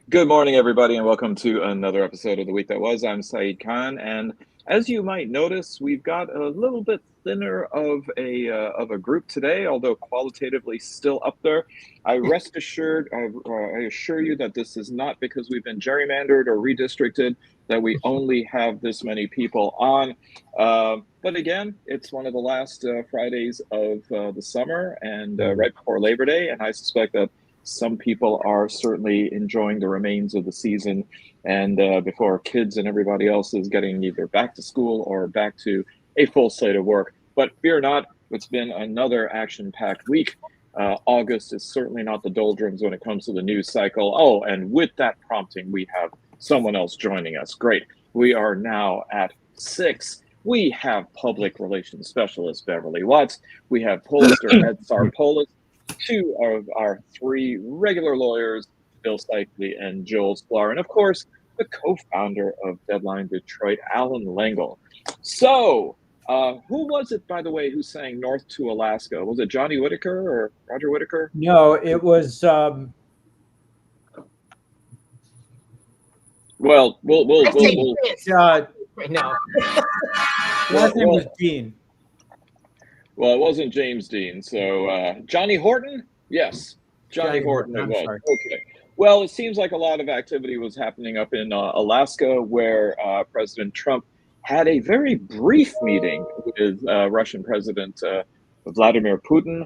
Good morning, everybody, and welcome to another episode of The Week That Was. I'm Saeed Khan, and as you might notice, we've got a little bit thinner of a group today, although qualitatively still up there. I assure you that this is not because we've been gerrymandered or redistricted that we only have this many people on. But again, it's one of the last Fridays of the summer and right before Labor Day, and I suspect that some people are certainly enjoying the remains of the season and before kids and everybody else is getting either back to school or back to a full slate of work. But fear not, it's been another action-packed week. August is certainly not the doldrums when it comes to the news cycle. Oh, and with that prompting, we have someone else joining us. Great. We are now at 6. We have public relations specialist Beverly Watts. We have pollster Ed Sarpolus. 2 of our 3 regular lawyers, Bill Seikaly and Joel Sklar, and of course, the co-founder of Deadline Detroit, Allan Lengel. So, who was it, by the way, who sang North to Alaska? Was it Johnny Whitaker or Roger Whittaker? No, it was... Well, we'll right now. Last name was Dean. Well, it wasn't James Dean. So Johnny Horton? Yes, Johnny Horton it was. Sorry. Okay. Well, it seems like a lot of activity was happening up in Alaska, where President Trump had a very brief meeting with Russian President Vladimir Putin.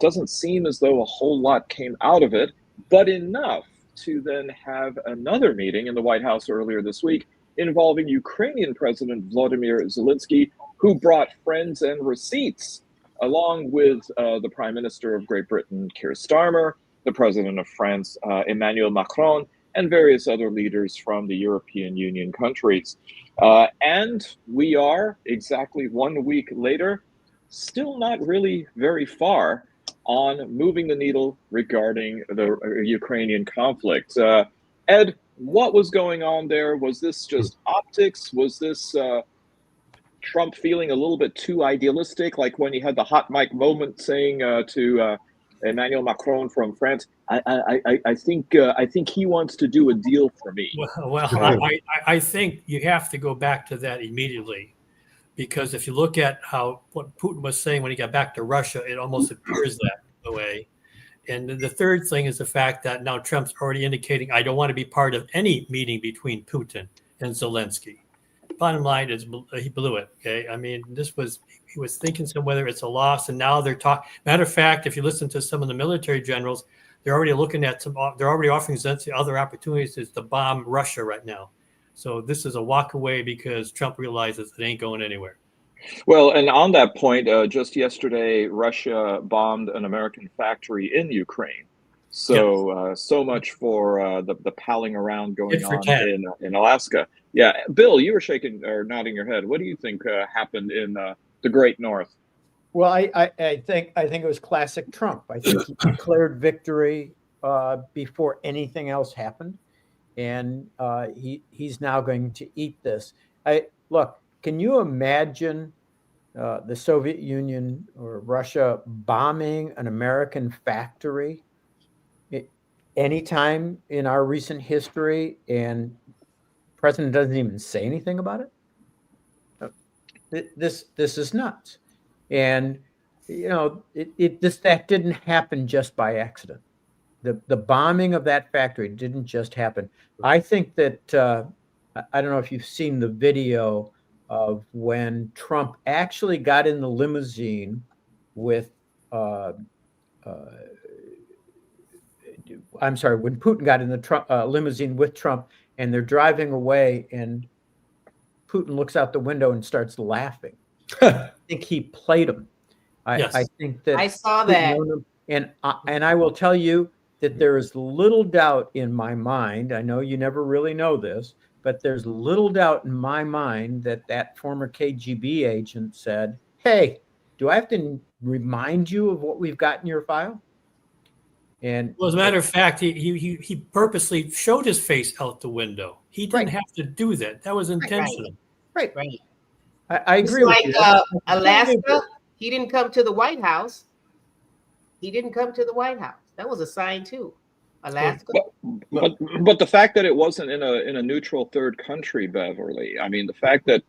Doesn't seem as though a whole lot came out of it, but enough to then have another meeting in the White House earlier this week involving Ukrainian President Volodymyr Zelensky, who brought friends and receipts, along with the Prime Minister of Great Britain, Keir Starmer, the President of France, Emmanuel Macron, and various other leaders from the European Union countries. And we are, exactly 1 week later, still not really very far on moving the needle regarding the Ukrainian conflict. Ed, what was going on there? Was this just optics? Was this Trump feeling a little bit too idealistic, like when he had the hot mic moment saying to Emmanuel Macron from France, I think he wants to do a deal for me. I think you have to go back to that immediately, because if you look at what Putin was saying when he got back to Russia, it almost appears that way. And the third thing is the fact that now Trump's already indicating, I don't want to be part of any meeting between Putin and Zelensky. Bottom line is he blew it. Okay. I mean, he was thinking whether it's a loss, and now they're talking. Matter of fact, if you listen to some of the military generals, they're already looking at they're already offering Zelensky other opportunities to bomb Russia right now. So this is a walk away because Trump realizes it ain't going anywhere. Well, and on that point, just yesterday, Russia bombed an American factory in Ukraine. So, yes. So much for the palling around going on in Alaska. Yeah, Bill, you were shaking or nodding your head. What do you think happened in the Great North? Well, I think it was classic Trump. I think he declared victory before anything else happened, and he's now going to eat this. Look. Can you imagine the Soviet Union or Russia bombing an American factory anytime in our recent history, and the president doesn't even say anything about it? This is nuts. And that didn't happen just by accident. The bombing of that factory didn't just happen. I think that I don't know if you've seen the video of when Trump actually got in the limousine with, when Putin got in the limousine with Trump, and they're driving away, and Putin looks out the window and starts laughing. I think he played him. Yes. I think that I saw that, and I will tell you that there is little doubt in my mind. I know you never really know this, but there's little doubt in my mind that former KGB agent said, "Hey, do I have to remind you of what we've got in your file?" And well, as a matter of fact, he purposely showed his face out the window. He didn't have to do that. That was intentional. Right. I agree with you. Alaska, he didn't come to the White House. That was a sign too. Alaska. But the fact that it wasn't in a neutral third country, Beverly. I mean, the fact that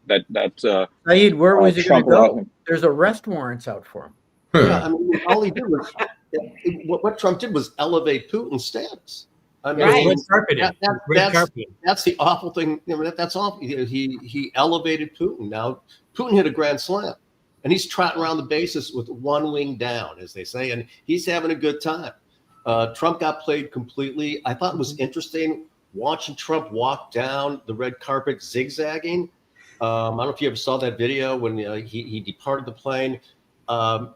Saeed, where was he going Trump to go? There's arrest warrants out for him. Yeah, I mean, all he did was what Trump did was elevate Putin's status. I mean, Right. that's the awful thing. I mean, that's awful. He elevated Putin. Now Putin hit a grand slam, and he's trotting around the bases with one wing down, as they say, and he's having a good time. Trump got played completely. I thought it was interesting watching Trump walk down the red carpet zigzagging. I don't know if you ever saw that video when he departed the plane. That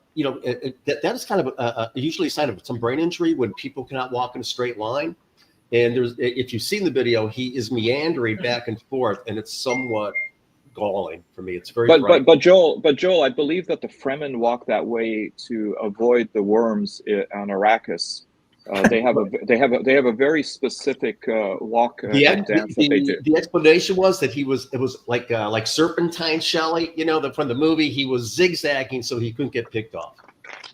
is kind of usually a sign of some brain injury when people cannot walk in a straight line. And if you've seen the video, he is meandering back and forth, and it's somewhat galling for me. It's very but Joel, I believe that the Fremen walk that way to avoid the worms on Arrakis. They have a very specific walk and dance that they do. The explanation was that it was like serpentine Shelley, from the movie. He was zigzagging so he couldn't get picked off,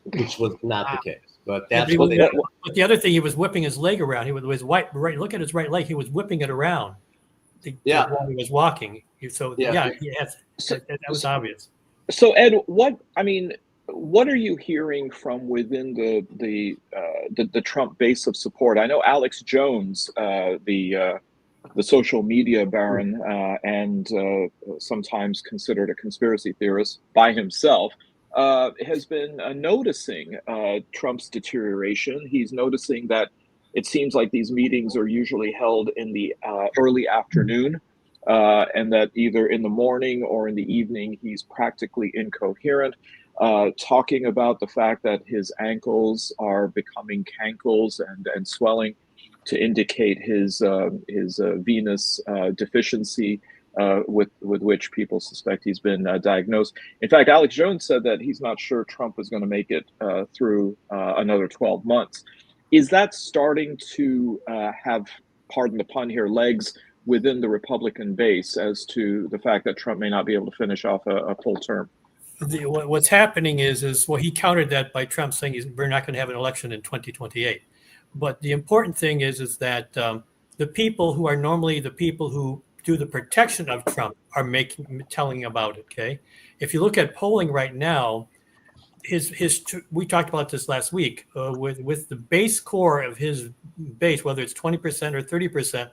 which was not the case. But that's what they did. But the other thing, he was whipping his leg around. He was right. Look at his right leg. He was whipping it around. While he was walking. That was obvious. So Ed, what are you hearing from within the Trump base of support? I know Alex Jones, the social media baron, and sometimes considered a conspiracy theorist by himself, has been noticing Trump's deterioration. He's noticing that it seems like these meetings are usually held in the early afternoon, and that either in the morning or in the evening he's practically incoherent. Talking about the fact that his ankles are becoming cankles and swelling to indicate his venous deficiency with which people suspect he's been diagnosed. In fact, Alex Jones said that he's not sure Trump is going to make it through another 12 months. Is that starting to have, pardon the pun here, legs within the Republican base as to the fact that Trump may not be able to finish off a full term? What's happening is he countered that by Trump saying we're not going to have an election in 2028. But the important thing is that the people who are normally the people who do the protection of Trump are telling about it. Okay, if you look at polling right now, we talked about this last week with the base core of his base, whether it's 20% or 30%,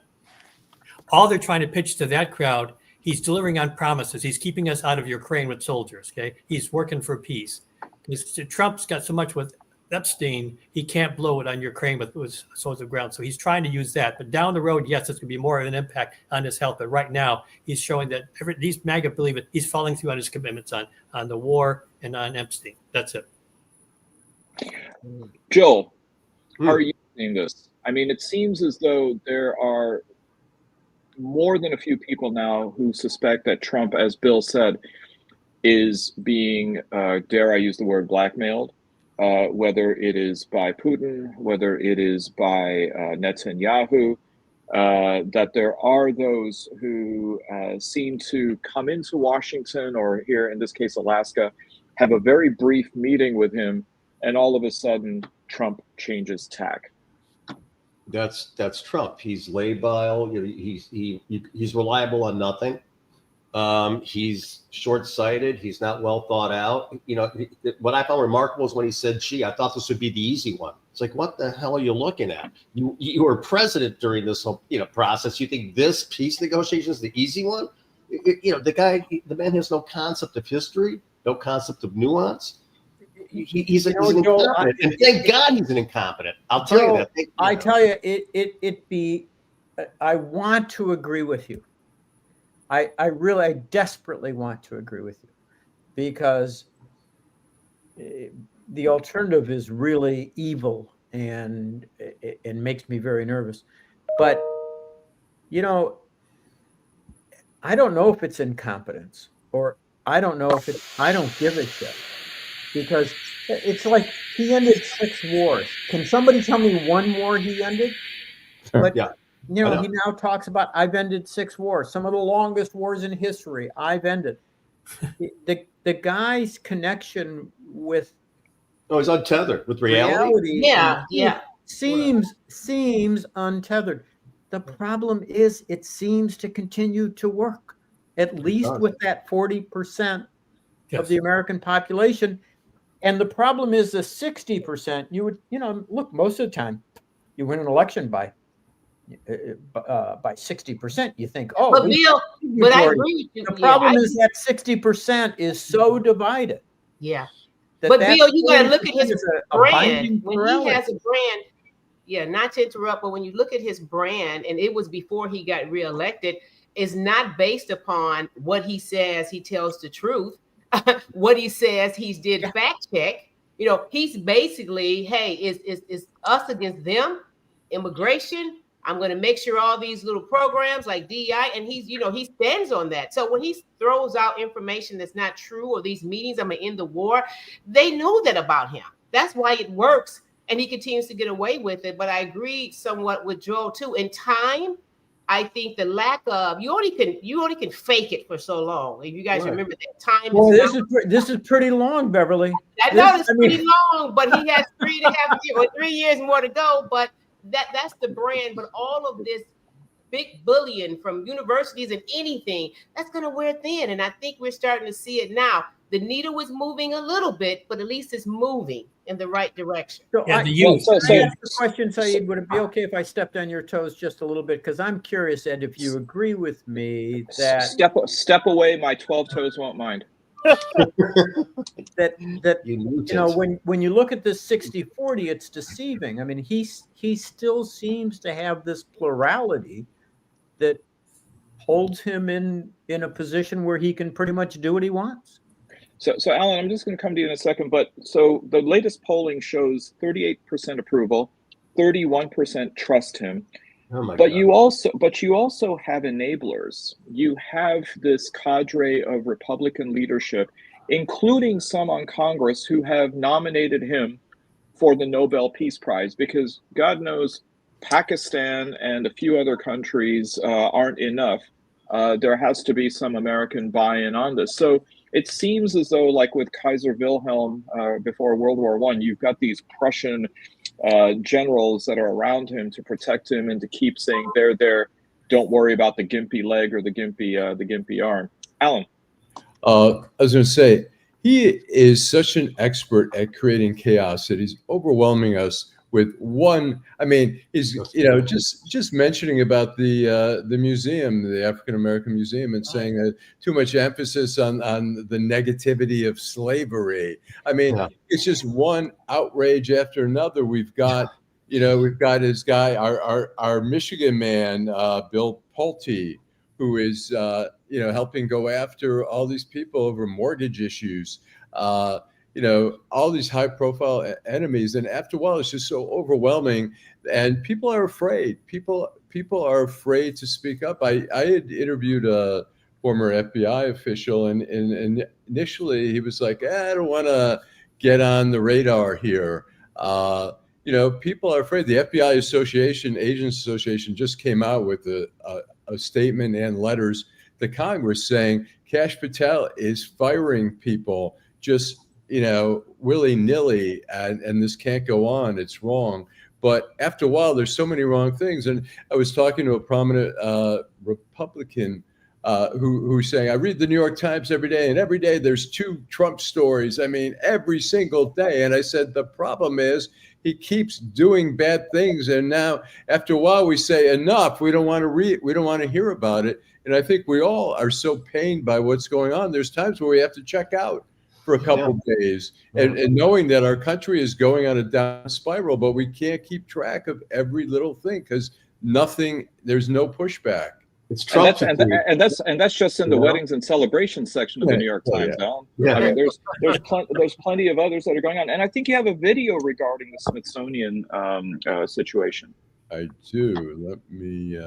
all they're trying to pitch to that crowd. He's delivering on promises. He's keeping us out of Ukraine with soldiers. Okay, he's working for peace. Trump's got so much with Epstein, he can't blow it on Ukraine with swords of ground. So he's trying to use that. But down the road, yes, it's going to be more of an impact on his health. But right now, he's showing that these MAGA believe it. He's following through on his commitments on the war and on Epstein. That's it. Joel, how are you seeing this? I mean, it seems as though there are more than a few people now who suspect that Trump, as Bill said, is being, dare I use the word, blackmailed. Whether it is by Putin, whether it is by Netanyahu, that there are those who seem to come into Washington, or here in this case Alaska, have a very brief meeting with him, and all of a sudden Trump changes tack. That's Trump. He's labile. He's reliable on nothing. He's short-sighted. He's not well thought out. What I found remarkable is when he said, "Gee, I thought this would be the easy one." It's like, what the hell are you looking at? You were president during this whole process. You think this peace negotiation is the easy one? The man has no concept of history, no concept of nuance. He's an incompetent, and thank God he's an incompetent. I'll tell you that. I tell you, I want to agree with you. I desperately want to agree with you, because the alternative is really evil and makes me very nervous. But, I don't know if it's incompetence, or I don't know if I don't give a shit, because it's like he ended 6 wars. Can somebody tell me one war he ended? But, yeah. He now talks about, I've ended 6 wars, some of the longest wars in history I've ended. The guy's connection with he's untethered with reality. Yeah. seems untethered. The problem is it seems to continue to work, at least with that 40% of the American population. And the problem is the 60%, look, most of the time you win an election by 60%. You think, but Bill, but I agree with you. The problem is that 60% is so divided. Yeah. But Bill, you got to look at his brand. When he has a brand, not to interrupt, but when you look at his brand, and it was before he got reelected, is not based upon what he says he tells the truth, what he says he's did fact check. He's basically, hey, is us against them, immigration. I'm going to make sure all these little programs like DEI, and he stands on that. So when he throws out information that's not true, or these meetings, I'm going to end the war, they know that about him. That's why it works, and he continues to get away with it. But I agree somewhat with Joel too. In time, I think the lack of you only can fake it for so long. If you guys remember that time. Well, this is pretty long, Beverly. I know it's pretty long, but he has 3.5 years or 3 years more to go. But that's the brand. But all of this big bullying from universities and anything, that's going to wear thin. And I think we're starting to see it now. The needle is moving a little bit, but at least it's moving in the right direction. So I ask the question, Saeed, would it be okay if I stepped on your toes just a little bit? Because I'm curious, Ed, if you agree with me that step away, my 12 toes won't mind. When you look at this 60-40, it's deceiving. I mean, he still seems to have this plurality that holds him in a position where he can pretty much do what he wants. So Allan, I'm just going to come to you in a second, but so the latest polling shows 38% approval, 31% trust him. Oh my but God. you also have enablers. You have this cadre of Republican leadership, including some on Congress, who have nominated him for the Nobel Peace Prize, because God knows Pakistan and a few other countries aren't enough. There has to be some American buy-in on this. So it seems as though, like with Kaiser Wilhelm before World War I, you've got these Prussian generals that are around him to protect him and to keep saying they're there. Don't worry about the gimpy leg or the gimpy arm. Allan. I was going to say, he is such an expert at creating chaos that he's overwhelming us with one. I mean, he's just mentioning about the museum, the African American Museum, and saying that too much emphasis on the negativity of slavery. I mean, it's just one outrage after another. We've got his guy, our Michigan man, Bill Pulte, who is helping go after all these people over mortgage issues. All these high profile enemies. And after a while, it's just so overwhelming, and people are afraid. People are afraid to speak up. I had interviewed a former FBI official, and initially he was like, I don't want to get on the radar here. People are afraid. The FBI Agents Association just came out with a statement and letters to Congress saying Kash Patel is firing people just willy-nilly, and this can't go on. It's wrong. But after a while, there's so many wrong things. And I was talking to a prominent Republican who's saying, I read the New York Times every day, and every day there's 2 Trump stories. I mean, every single day. And I said, the problem is he keeps doing bad things. And now after a while, we say, enough. We don't want to hear about it. And I think we all are so pained by what's going on. There's times where we have to check out for a couple of days, and knowing that our country is going on a down spiral, but we can't keep track of every little thing because there's no pushback. It's Trump, and that's just in the weddings and celebrations section of the New York Times. Alan. I mean, there's plenty of others that are going on, and I think you have a video regarding the Smithsonian situation. I do. Let me.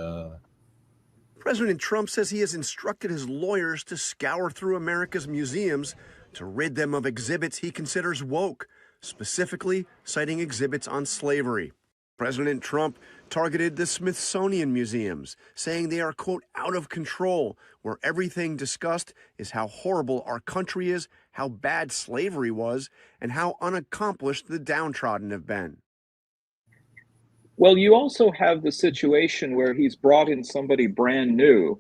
President Trump says he has instructed his lawyers to scour through America's museums to rid them of exhibits he considers woke, specifically citing exhibits on slavery. President Trump targeted the Smithsonian museums, saying they are, quote, out of control, where everything discussed is how horrible our country is, how bad slavery was, and how unaccomplished the downtrodden have been. Well, you also have the situation where he's brought in somebody brand new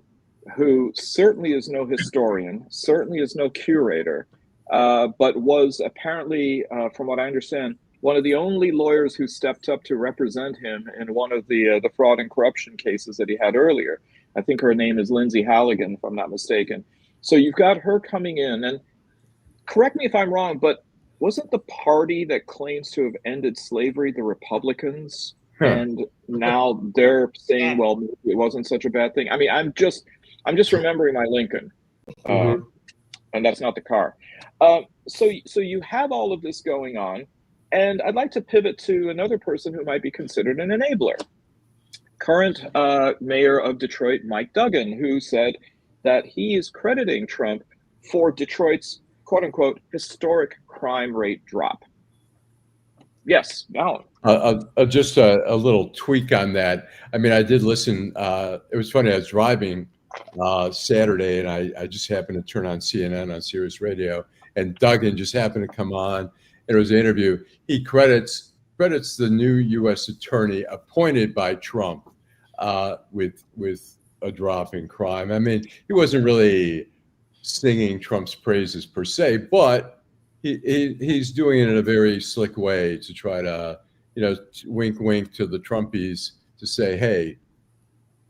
who certainly is no historian, certainly is no curator, but was apparently, from what I understand, one of the only lawyers who stepped up to represent him in one of the fraud and corruption cases that he had earlier. I think her name is Lindsay Halligan, if I'm not mistaken. So you've got her coming in, and correct me if I'm wrong, but wasn't the party that claims to have ended slavery the Republicans? Huh. And now they're saying, well, maybe it wasn't such a bad thing. I mean, I'm just remembering my Lincoln, and that's not the car. So you have all of this going on, and I'd like to pivot to another person who might be considered an enabler. Current mayor of Detroit, Mike Duggan, who said that he is crediting Trump for Detroit's quote unquote historic crime rate drop. Yes, Alan. Just a little tweak on that. I mean, I did listen. It was funny. I was driving Saturday, and I just happened to turn on CNN on Sirius Radio, and Duggan just happened to come on. And it was an interview. He credits the new U.S. attorney appointed by Trump with a drop in crime. I mean, he wasn't really singing Trump's praises per se, but he's doing it in a very slick way to try to, wink, wink to the Trumpies to say, hey.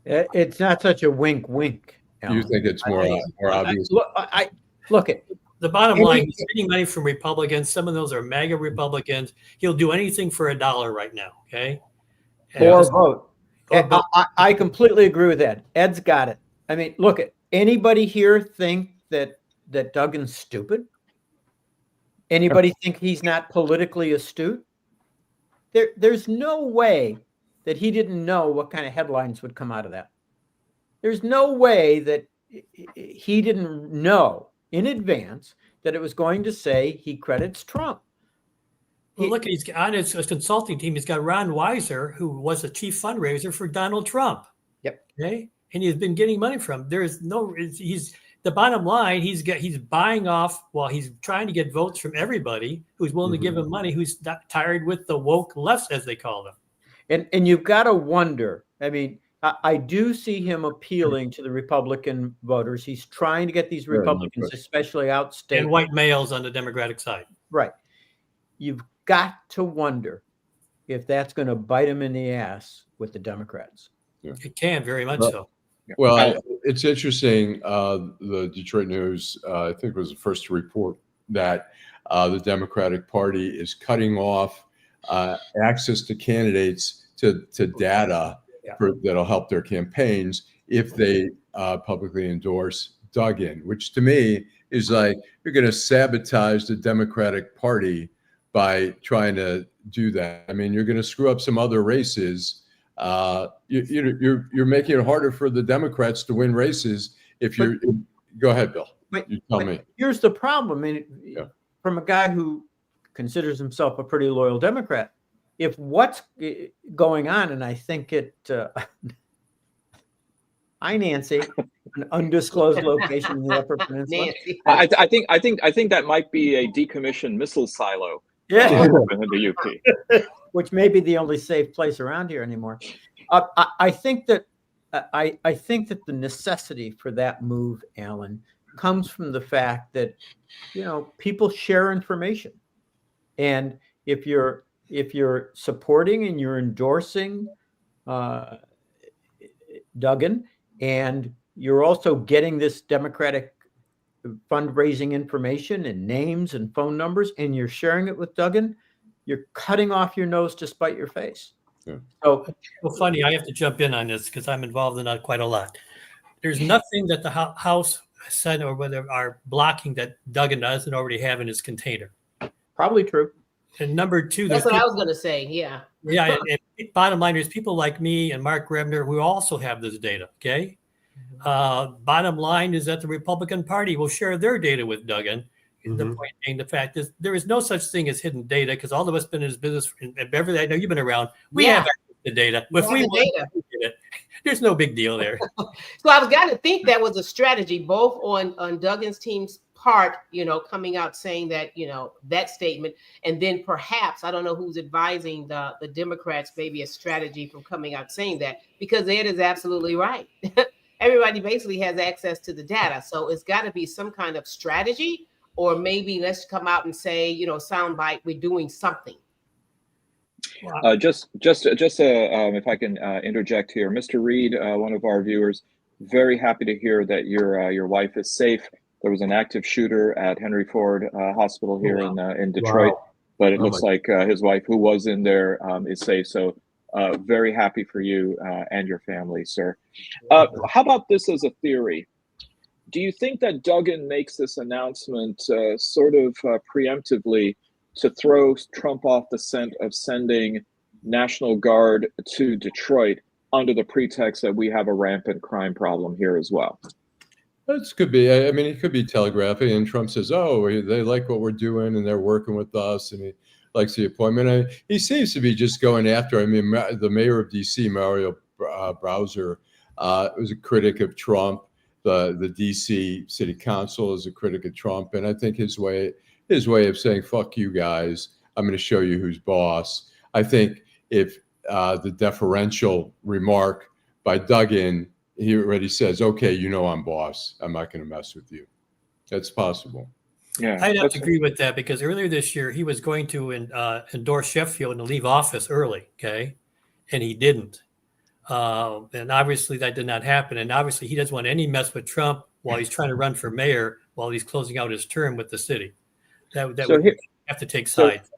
It's not such a wink, wink. Alan. You think it's more obvious? Look at the bottom line. He's getting money from Republicans. Some of those are MAGA Republicans. He'll do anything for $1 right now. Okay. Or vote. I completely agree with Ed. Ed's got it. I mean, look at anybody here think that Duggan's stupid? Anybody think he's not politically astute? There's no way that he didn't know what kind of headlines would come out of that. There's no way that he didn't know in advance that it was going to say he credits Trump. Well, look, he's on his consulting team. He's got Ron Weiser, who was a chief fundraiser for Donald Trump. Yep. Okay, and he's been getting money from. He's the bottom line. He's buying off while he's trying to get votes from everybody who's willing to give him money. Who's not tired with the woke left, as they call them. And you've got to wonder. I mean, I do see him appealing to the Republican voters. He's trying to get these Republicans, especially outstate, and white males on the Democratic side. Right. You've got to wonder if that's going to bite him in the ass with the Democrats. Yeah. It can, very much so. Well, it's interesting. The Detroit News, I think, was the first to report that the Democratic Party is cutting off access to candidates to data that'll help their campaigns if they publicly endorse Duggan, which to me is like you're going to sabotage the Democratic Party by trying to do that. I mean, you're going to screw up some other races. You're making it harder for the Democrats to win races if you're. Go ahead, Bill. You tell me. Here's the problem. I mean, from a guy who considers himself a pretty loyal Democrat, if what's going on, and I think it, hi Nancy, an undisclosed location in the Upper Peninsula. I think that might be a decommissioned missile silo. Yeah, in the UP, which may be the only safe place around here anymore. I think that the necessity for that move, Alan, comes from the fact that people share information, and if you're supporting and you're endorsing Duggan, and you're also getting this Democratic fundraising information and names and phone numbers, and you're sharing it with Duggan, you're cutting off your nose to spite your face. Yeah. Well, funny, I have to jump in on this because I'm involved in that quite a lot. There's nothing that the House, Senate, or whether are blocking that Duggan doesn't already have in his container. Probably true. And number two, that's what I was going to say. Yeah. Yeah. And bottom line, there's people like me and Mark Rebner who also have this data. Okay. Bottom line is that the Republican Party will share their data with Duggan. The point being, the fact is there is no such thing as hidden data because all of us been in this business. And Beverly, I know you've been around. We have access to data. If we want to get it, there's no big deal there. So I was going to think that was a strategy both on Duggan's team's part, coming out saying that, that statement, and then perhaps, I don't know who's advising the Democrats, maybe a strategy from coming out saying that, because Ed is absolutely right. Everybody basically has access to the data. So it's got to be some kind of strategy, or maybe let's come out and say, soundbite, we're doing something. Just if I can interject here, Mr. Reed, one of our viewers, very happy to hear that your wife is safe. There was an active shooter at Henry Ford Hospital here in Detroit, but it looks like his wife, who was in there, is safe. So very happy for you and your family, sir. How about this as a theory? Do you think that Duggan makes this announcement sort of preemptively to throw Trump off the scent of sending National Guard to Detroit under the pretext that we have a rampant crime problem here as well? That could be. I mean, it could be telegraphing, and Trump says, "Oh, they like what we're doing, and they're working with us, and he likes the appointment." He seems to be just going after. I mean, the mayor of D.C., Mario Bowser, was a critic of Trump. The D.C. City Council is a critic of Trump, and I think his way of saying "fuck you guys," I'm going to show you who's boss. I think if the deferential remark by Duggan, he already says, "Okay, I'm boss. I'm not going to mess with you." That's possible. Yeah, I'd have to agree with that, because earlier this year he was going to endorse Sheffield and leave office early, okay, and he didn't. And obviously that did not happen. And obviously he doesn't want any mess with Trump while he's trying to run for mayor, while he's closing out his term with the city. That would have to take sides.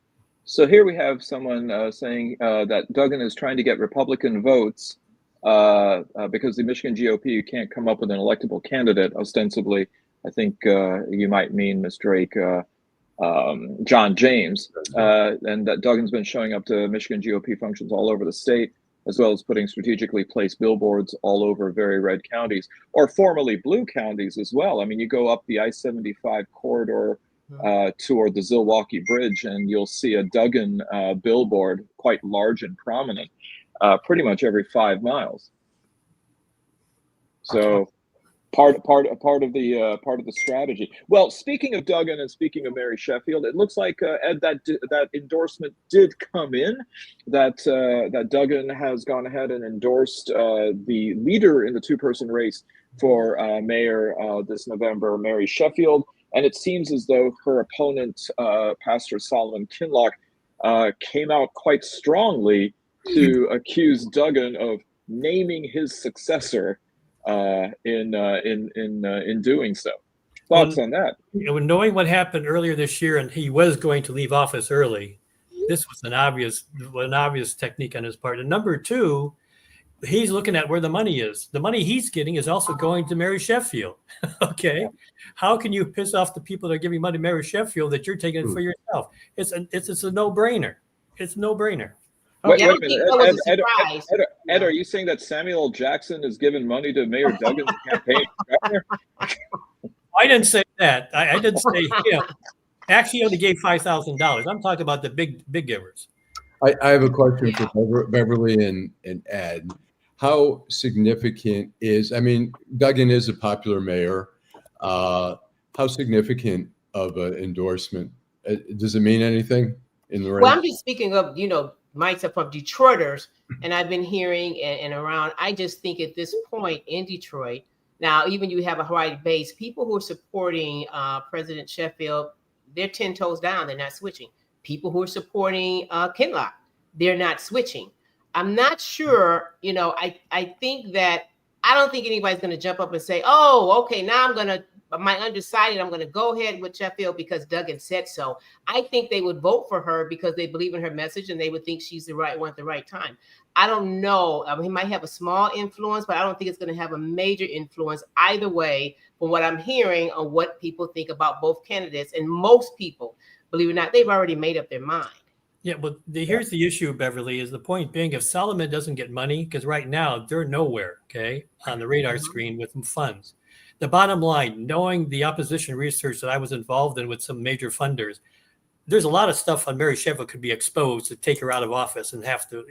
So here we have someone saying that Duggan is trying to get Republican votes because the Michigan GOP can't come up with an electable candidate. Ostensibly, I think you might mean, Ms. Drake, John James, and that Duggan's been showing up to Michigan GOP functions all over the state, as well as putting strategically placed billboards all over very red counties, or formerly blue counties as well. I mean, you go up the I-75 corridor toward the Zilwaukee Bridge, and you'll see a Duggan billboard, quite large and prominent, pretty much every 5 miles. So part of the strategy. Well, speaking of Duggan and speaking of Mary Sheffield, it looks like Ed, that endorsement did come in. That Duggan has gone ahead and endorsed the leader in the two-person race for mayor this November, Mary Sheffield. And it seems as though her opponent, Pastor Solomon Kinloch, came out quite strongly to accuse Duggan of naming his successor in doing so. Thoughts on that? Knowing what happened earlier this year, and he was going to leave office early, this was an obvious technique on his part. And number two, he's looking at where the money is. The money he's getting is also going to Mary Sheffield. Okay, how can you piss off the people that are giving money to Mary Sheffield that you're taking it for yourself? It's a no-brainer. It's a no-brainer. Wait a minute, Ed, are you saying that Samuel Jackson is giving money to Mayor Duggan's campaign? I didn't say that. I didn't say him. Actually, he only gave $5,000. I'm talking about the big givers. I have a question for Beverly and Ed. How significant is, I mean, Duggan is a popular mayor. How significant of an endorsement? Does it mean anything in the race? Well, I'm just speaking of, myself from Detroiters, and I've been hearing and around. I just think at this point in Detroit, now even you have a white base, people who are supporting President Sheffield, they're 10 toes down. They're not switching. People who are supporting Kinloch, they're not switching. I'm not sure, I think that, I don't think anybody's going to jump up and say, oh, okay, now I'm going to go ahead with Sheffield because Duggan said so. I think they would vote for her because they believe in her message and they would think she's the right one at the right time. I don't know. I mean, he might have a small influence, but I don't think it's going to have a major influence either way from what I'm hearing on what people think about both candidates. And most people, believe it or not, they've already made up their mind. Yeah, but here's the issue, Beverly, is the point being, if Solomon doesn't get money, because right now they're nowhere, okay, on the radar screen with funds. The bottom line, knowing the opposition research that I was involved in with some major funders, there's a lot of stuff on Mary Sheffield could be exposed to take her out of office and have to,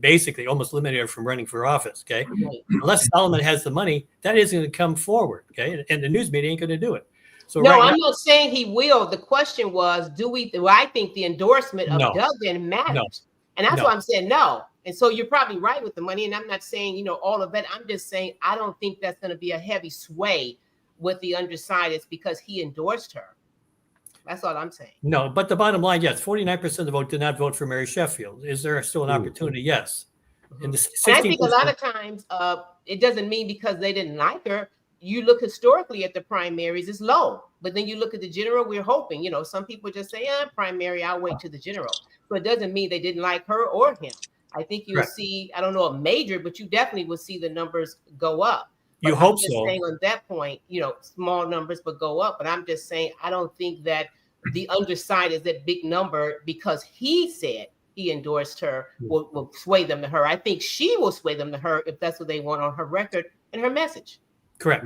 basically almost eliminate her from running for office, okay? Unless Solomon has the money, that isn't going to come forward, okay? And the news media ain't going to do it. So no, right I'm not saying he will. The question was, do I think the endorsement of Duggan matters? And that's why I'm saying no. And so you're probably right with the money. And I'm not saying, all of that. I'm just saying I don't think that's going to be a heavy sway with the undecideds because he endorsed her. That's all I'm saying. No, but the bottom line, yes, 49% of the vote did not vote for Mary Sheffield. Is there still an opportunity? Yes. And I think a lot of times it doesn't mean because they didn't like her. You look historically at the primaries, it's low. But then you look at the general, we're hoping, some people just say, primary, I'll wait to the general. So it doesn't mean they didn't like her or him. I think you'll see, I don't know a major, but you definitely will see the numbers go up. But you hope just so. Saying on that point, small numbers, but go up. But I'm just saying, I don't think that the underside is that big number because he said he endorsed her will sway them to her. I think she will sway them to her if that's what they want on her record and her message. Correct.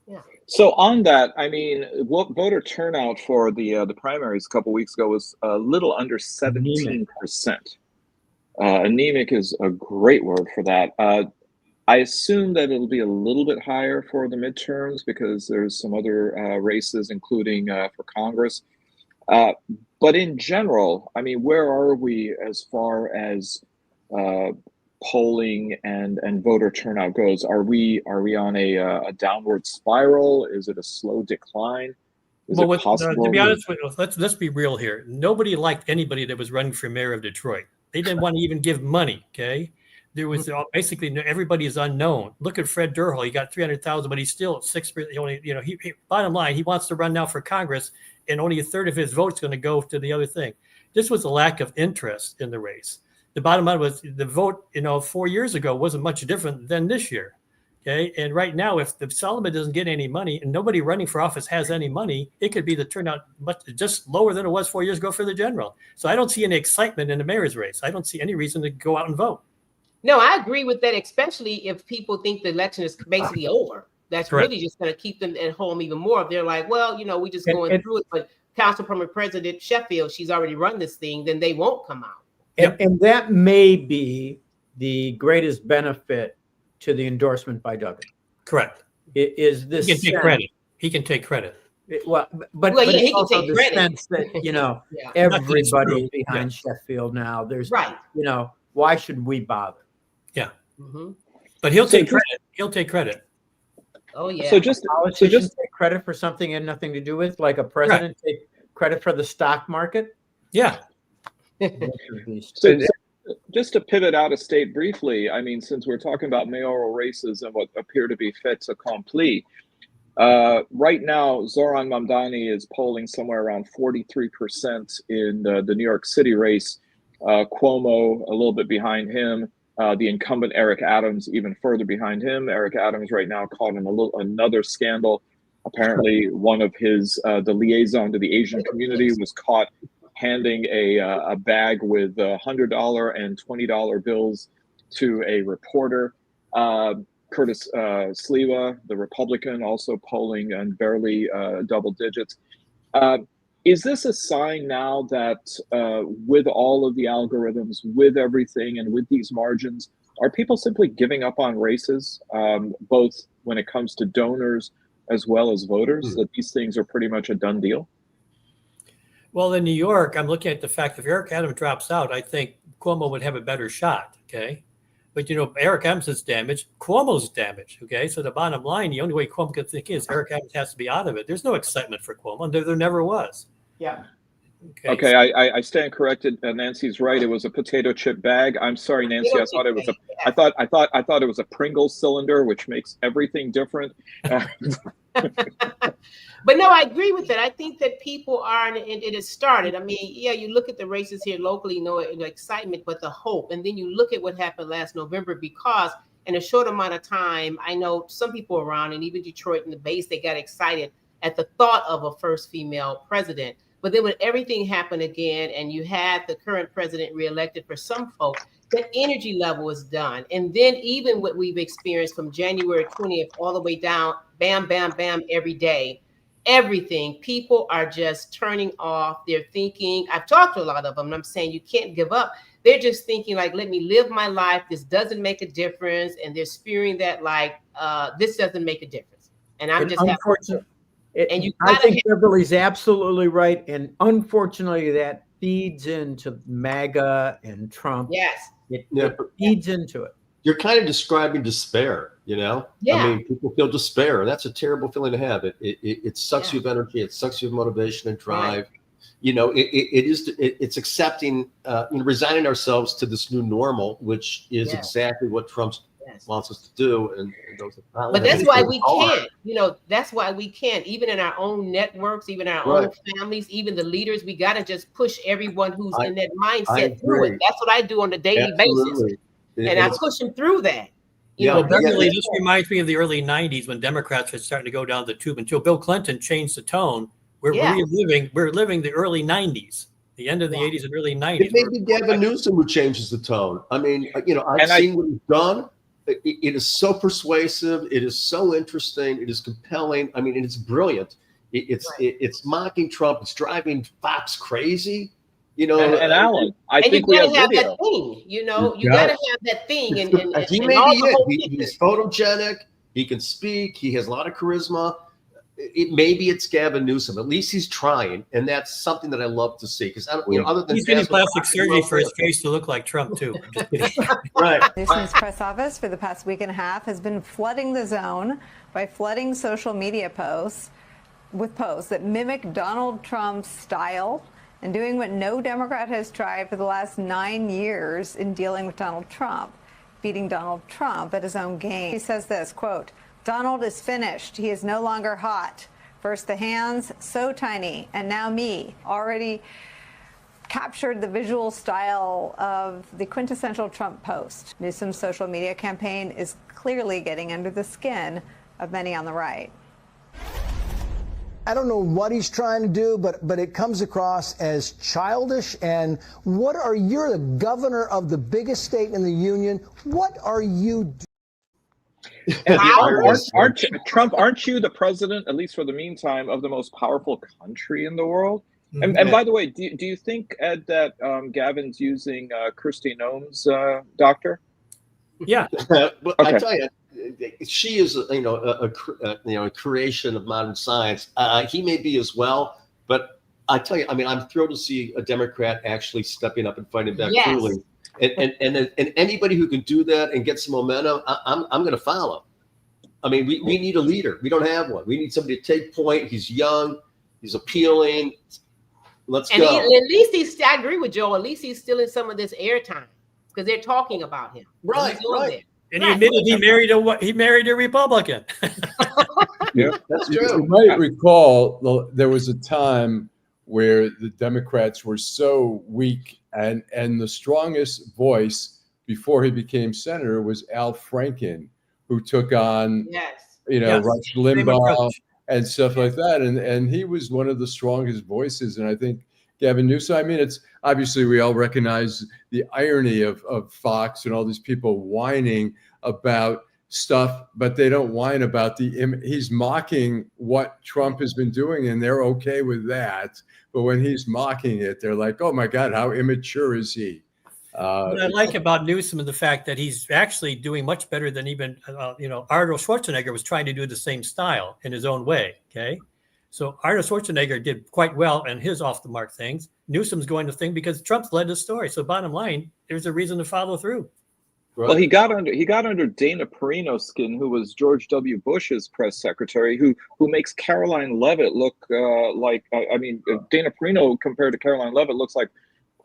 Yeah. So on that, I mean, what voter turnout for the primaries a couple weeks ago was a little under 17%. Anemic is a great word for that. I assume that it'll be a little bit higher for the midterms because there's some other races, including for Congress. But in general, I mean, where are we as far as polling and voter turnout goes? Are we on a downward spiral? Is it a slow decline? Is it possible? To be honest with you, let's be real here. Nobody liked anybody that was running for mayor of Detroit. They didn't want to even give money. Okay, there was basically everybody is unknown. Look at Fred Durhal. He got 300,000, but he's still 6%. Only he bottom line, he wants to run now for Congress, and only a third of his vote's going to go to the other thing. This was a lack of interest in the race. The bottom line was the vote, 4 years ago wasn't much different than this year. Okay. And right now, if the Solomon doesn't get any money and nobody running for office has any money, it could be the turnout just lower than it was 4 years ago for the general. So I don't see any excitement in the mayor's race. I don't see any reason to go out and vote. No, I agree with that, especially if people think the election is basically over. That's Correct. Really just going to keep them at home even more. If they're like, well, we just going through it, but Councilwoman President Sheffield, she's already run this thing, then they won't come out. And that may be the greatest benefit to the endorsement by Duggan. Correct. Is this he can take credit. He can take credit. But he also can take the credit. sense that everybody's behind Sheffield now. There's why should we bother? Yeah. But he'll take credit. He'll take credit. Oh yeah. So just take credit for something it had nothing to do with, like a president take credit for the stock market. Yeah. So just to pivot out of state briefly, I mean, since we're talking about mayoral races and what appear to be faits accompli, right now, Zoran Mamdani is polling somewhere around 43% in the New York City race. Cuomo a little bit behind him. The incumbent Eric Adams even further behind him. Eric Adams right now caught in another scandal. Apparently, one of his the liaison to the Asian community was caught handing a bag with $100 and $20 bills to a reporter. Curtis Sliwa, the Republican, also polling and barely double digits. Is this a sign now that with all of the algorithms, with everything, and with these margins, are people simply giving up on races, both when it comes to donors as well as voters, that these things are pretty much a done deal? Well, in New York, I'm looking at the fact that if Eric Adams drops out, I think Cuomo would have a better shot. Okay. But, Eric Adams is damaged. Cuomo's damaged. Okay. So the bottom line, the only way Cuomo can think is Eric Adams has to be out of it. There's no excitement for Cuomo. There never was. Yeah. Okay. I stand corrected. Nancy's right. It was a potato chip bag. I'm sorry, Nancy. I thought it was I thought it was a Pringles cylinder, which makes everything different. But no, I agree with that. I think that people are, and it has started. I mean, yeah, you look at the races here locally, the excitement, but the hope. And then you look at what happened last November, because in a short amount of time, I know some people around, and even Detroit and the base, they got excited at the thought of a first female president. But then when everything happened again, and you had the current president reelected, for some folks, the energy level is done. And then even what we've experienced from January 20th all the way down, bam, bam, bam, every day, everything, people are just turning off. They're thinking, I've talked to a lot of them, and I'm saying you can't give up. They're just thinking like, let me live my life. This doesn't make a difference. And they're spewing that like, this doesn't make a difference. And I'm just And you I think Beverly's absolutely right. And unfortunately, that feeds into MAGA and Trump. Yes. It feeds into it. You're kind of describing despair, you know? Yeah. I mean, people feel despair, and that's a terrible feeling to have. It sucks you of energy. It sucks you of motivation and drive. Right. You know, it's accepting, resigning ourselves to this new normal, which is exactly what Trump wants us to do. And those but that's why we can't, that's why we can't, even in our own networks, even our own families, even the leaders, we got to just push everyone who's in that mindset through it. That's what I do on a daily basis. And I push them through that. Well, Beverly, this reminds me of the early 90s when Democrats were starting to go down the tube until Bill Clinton changed the tone. We're living the early 90s, the end of the 80s and early 90s. It may be Gavin Newsome who changes the tone. I mean, I've seen what he's done. It is so persuasive. It is so interesting. It is compelling. I mean, it's brilliant. It's mocking Trump. It's driving Fox crazy. And Allan, I think we have that video. Thing, you got to have that thing. And he may be it. He's photogenic. He can speak. He has a lot of charisma. Maybe it's Gavin Newsom. At least he's trying, and that's something that I love to see. Because other than he's getting plastic surgery for his face to look like Trump too. Right. Newsom's press office for the past week and a half has been flooding the zone by flooding social media posts with posts that mimic Donald Trump's style and doing what no Democrat has tried for the last 9 years in dealing with Donald Trump, beating Donald Trump at his own game. He says this, quote, "Donald is finished. He is no longer hot. First the hands, so tiny, and now me." Already captured the visual style of the quintessential Trump post. Newsom's social media campaign is clearly getting under the skin of many on the right. I don't know what he's trying to do, but it comes across as childish. And you're the governor of the biggest state in the union. What are you doing? Aren't you the president, at least for the meantime, of the most powerful country in the world? And by the way, do you think, Ed, that Gavin's using Kristi Noem's doctor? Yeah. Okay. I tell you, she is a creation of modern science. He may be as well, but I tell you, I mean, I'm thrilled to see a Democrat actually stepping up and fighting back truly. And anybody who can do that and get some momentum, I'm going to follow. I mean, we need a leader. We don't have one. We need somebody to take point. He's young. He's appealing. Let's go. At least I agree with Joe. At least he's still in some of this airtime because they're talking about him. Right. And he admitted he married a Republican. Yeah, that's true. You might recall there was a time where the Democrats were so weak, and the strongest voice before he became senator was Al Franken, who took on Rush Limbaugh and stuff like that, and he was one of the strongest voices. And I think Gavin Newsom, I mean, it's obviously we all recognize the irony of Fox and all these people whining about stuff, but they don't whine about he's mocking what Trump has been doing, and they're okay with that. But when he's mocking it, they're like, "Oh my God, how immature is he?" What I like about Newsom is the fact that he's actually doing much better than even Arnold Schwarzenegger was trying to do the same style in his own way. Okay. So Arnold Schwarzenegger did quite well in his off the mark things. Newsom's going to think because Trump's led the story. So bottom line, there's a reason to follow through. Well, he got under Dana Perino's skin, who was George W. Bush's press secretary, who makes Caroline Leavitt look like Dana Perino compared to Caroline Leavitt looks like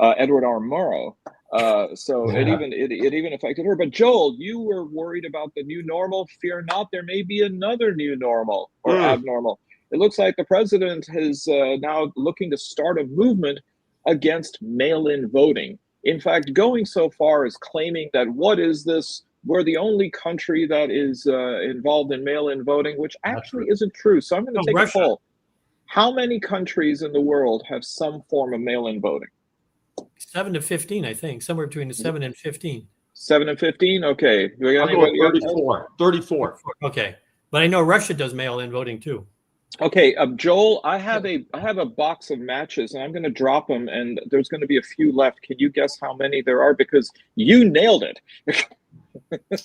Edward R. Murrow. It even affected her. But Joel, you were worried about the new normal. Fear not, there may be another new normal or abnormal. It looks like the president is now looking to start a movement against mail-in voting. In fact, going so far as claiming that we're the only country that is involved in mail-in voting, which actually isn't true. So I'm going to take a poll. How many countries in the world have some form of mail-in voting? 7 to 15, I think. Somewhere between the 7 and 15. 7 and 15? Okay. Do we got anybody? 34. Okay. But I know Russia does mail-in voting too. Okay, Joel, I have a box of matches, and I'm going to drop them, and there's going to be a few left. Can you guess how many there are? Because you nailed it.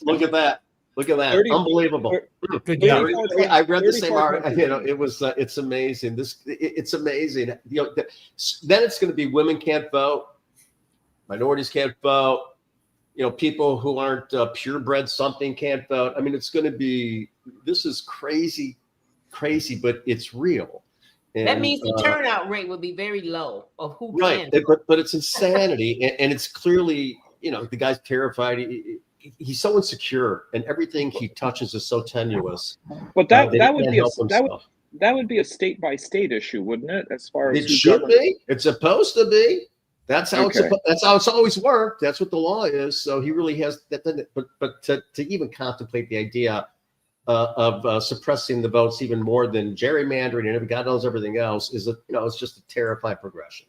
Look at that. Look at that. 30, Unbelievable. Good job. I read the same 34 article. You know, it was, it's amazing. It's amazing. You know, then it's going to be women can't vote, minorities can't vote, you know, people who aren't purebred something can't vote. I mean, it's going to be, this is crazy, but it's real. And, that means the turnout rate would be very low of who right. can. But it's insanity. And it's clearly, you know, the guy's terrified. He's so insecure, and everything he touches is so tenuous. But that would be a state by state issue, wouldn't it? As far as it should be, it's supposed to be. That's how it's always worked. That's what the law is. So he really has that. But to even contemplate the idea of suppressing the votes even more than gerrymandering and God knows everything else is it's just a terrifying progression.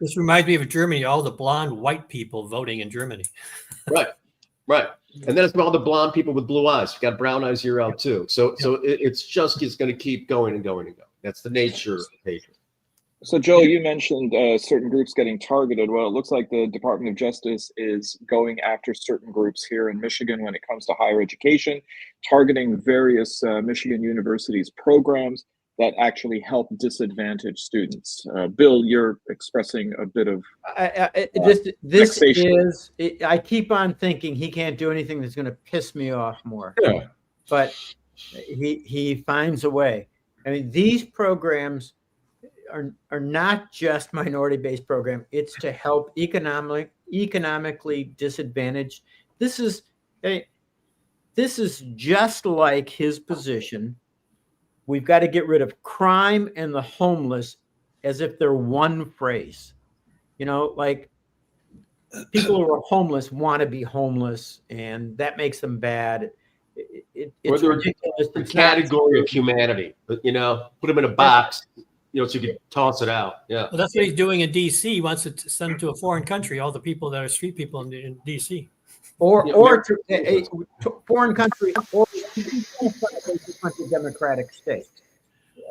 This reminds me of Germany, all the blonde white people voting in Germany. Right. And then it's all the blonde people with blue eyes. You got brown eyes, you're out too. So it's going to keep going and going and going. That's the nature of hatred. So, Joel, you mentioned certain groups getting targeted. Well, it looks like the Department of Justice is going after certain groups here in Michigan when it comes to higher education, targeting various Michigan universities' programs that actually help disadvantaged students. Bill, you're expressing a bit of this is. I keep on thinking he can't do anything that's going to piss me off more. Yeah. But he finds a way. I mean, these programs are not just minority-based program. It's to help economically disadvantaged. This is just like his position. We've got to get rid of crime and the homeless as if they're one phrase. You know, like people who are homeless want to be homeless, and that makes them bad. It's ridiculous. The category of humanity, but put them in a box. So you can toss it out. Yeah. Well, that's what he's doing in D.C. He wants to send them to a foreign country, all the people that are street people in D.C. Or to a foreign country, or a democratic state.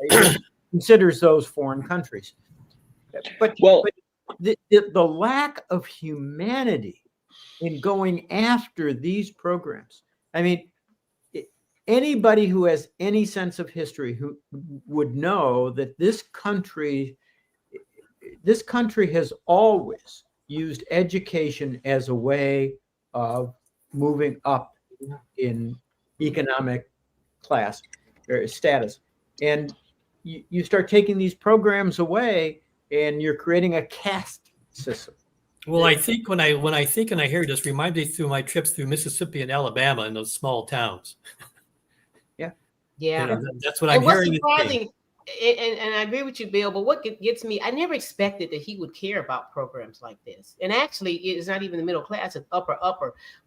He considers those foreign countries. But the lack of humanity in going after these programs. I mean, anybody who has any sense of history who would know that this country has always used education as a way of moving up in economic class or status. And you start taking these programs away and you're creating a caste system. Well, I think when I think and I hear this, remind me through my trips through Mississippi and Alabama in those small towns. Yeah. That's what I'm hearing. Surprising, and I agree with you, Bill, but what gets me, I never expected that he would care about programs like this. And actually, it's not even the middle class, it's upper.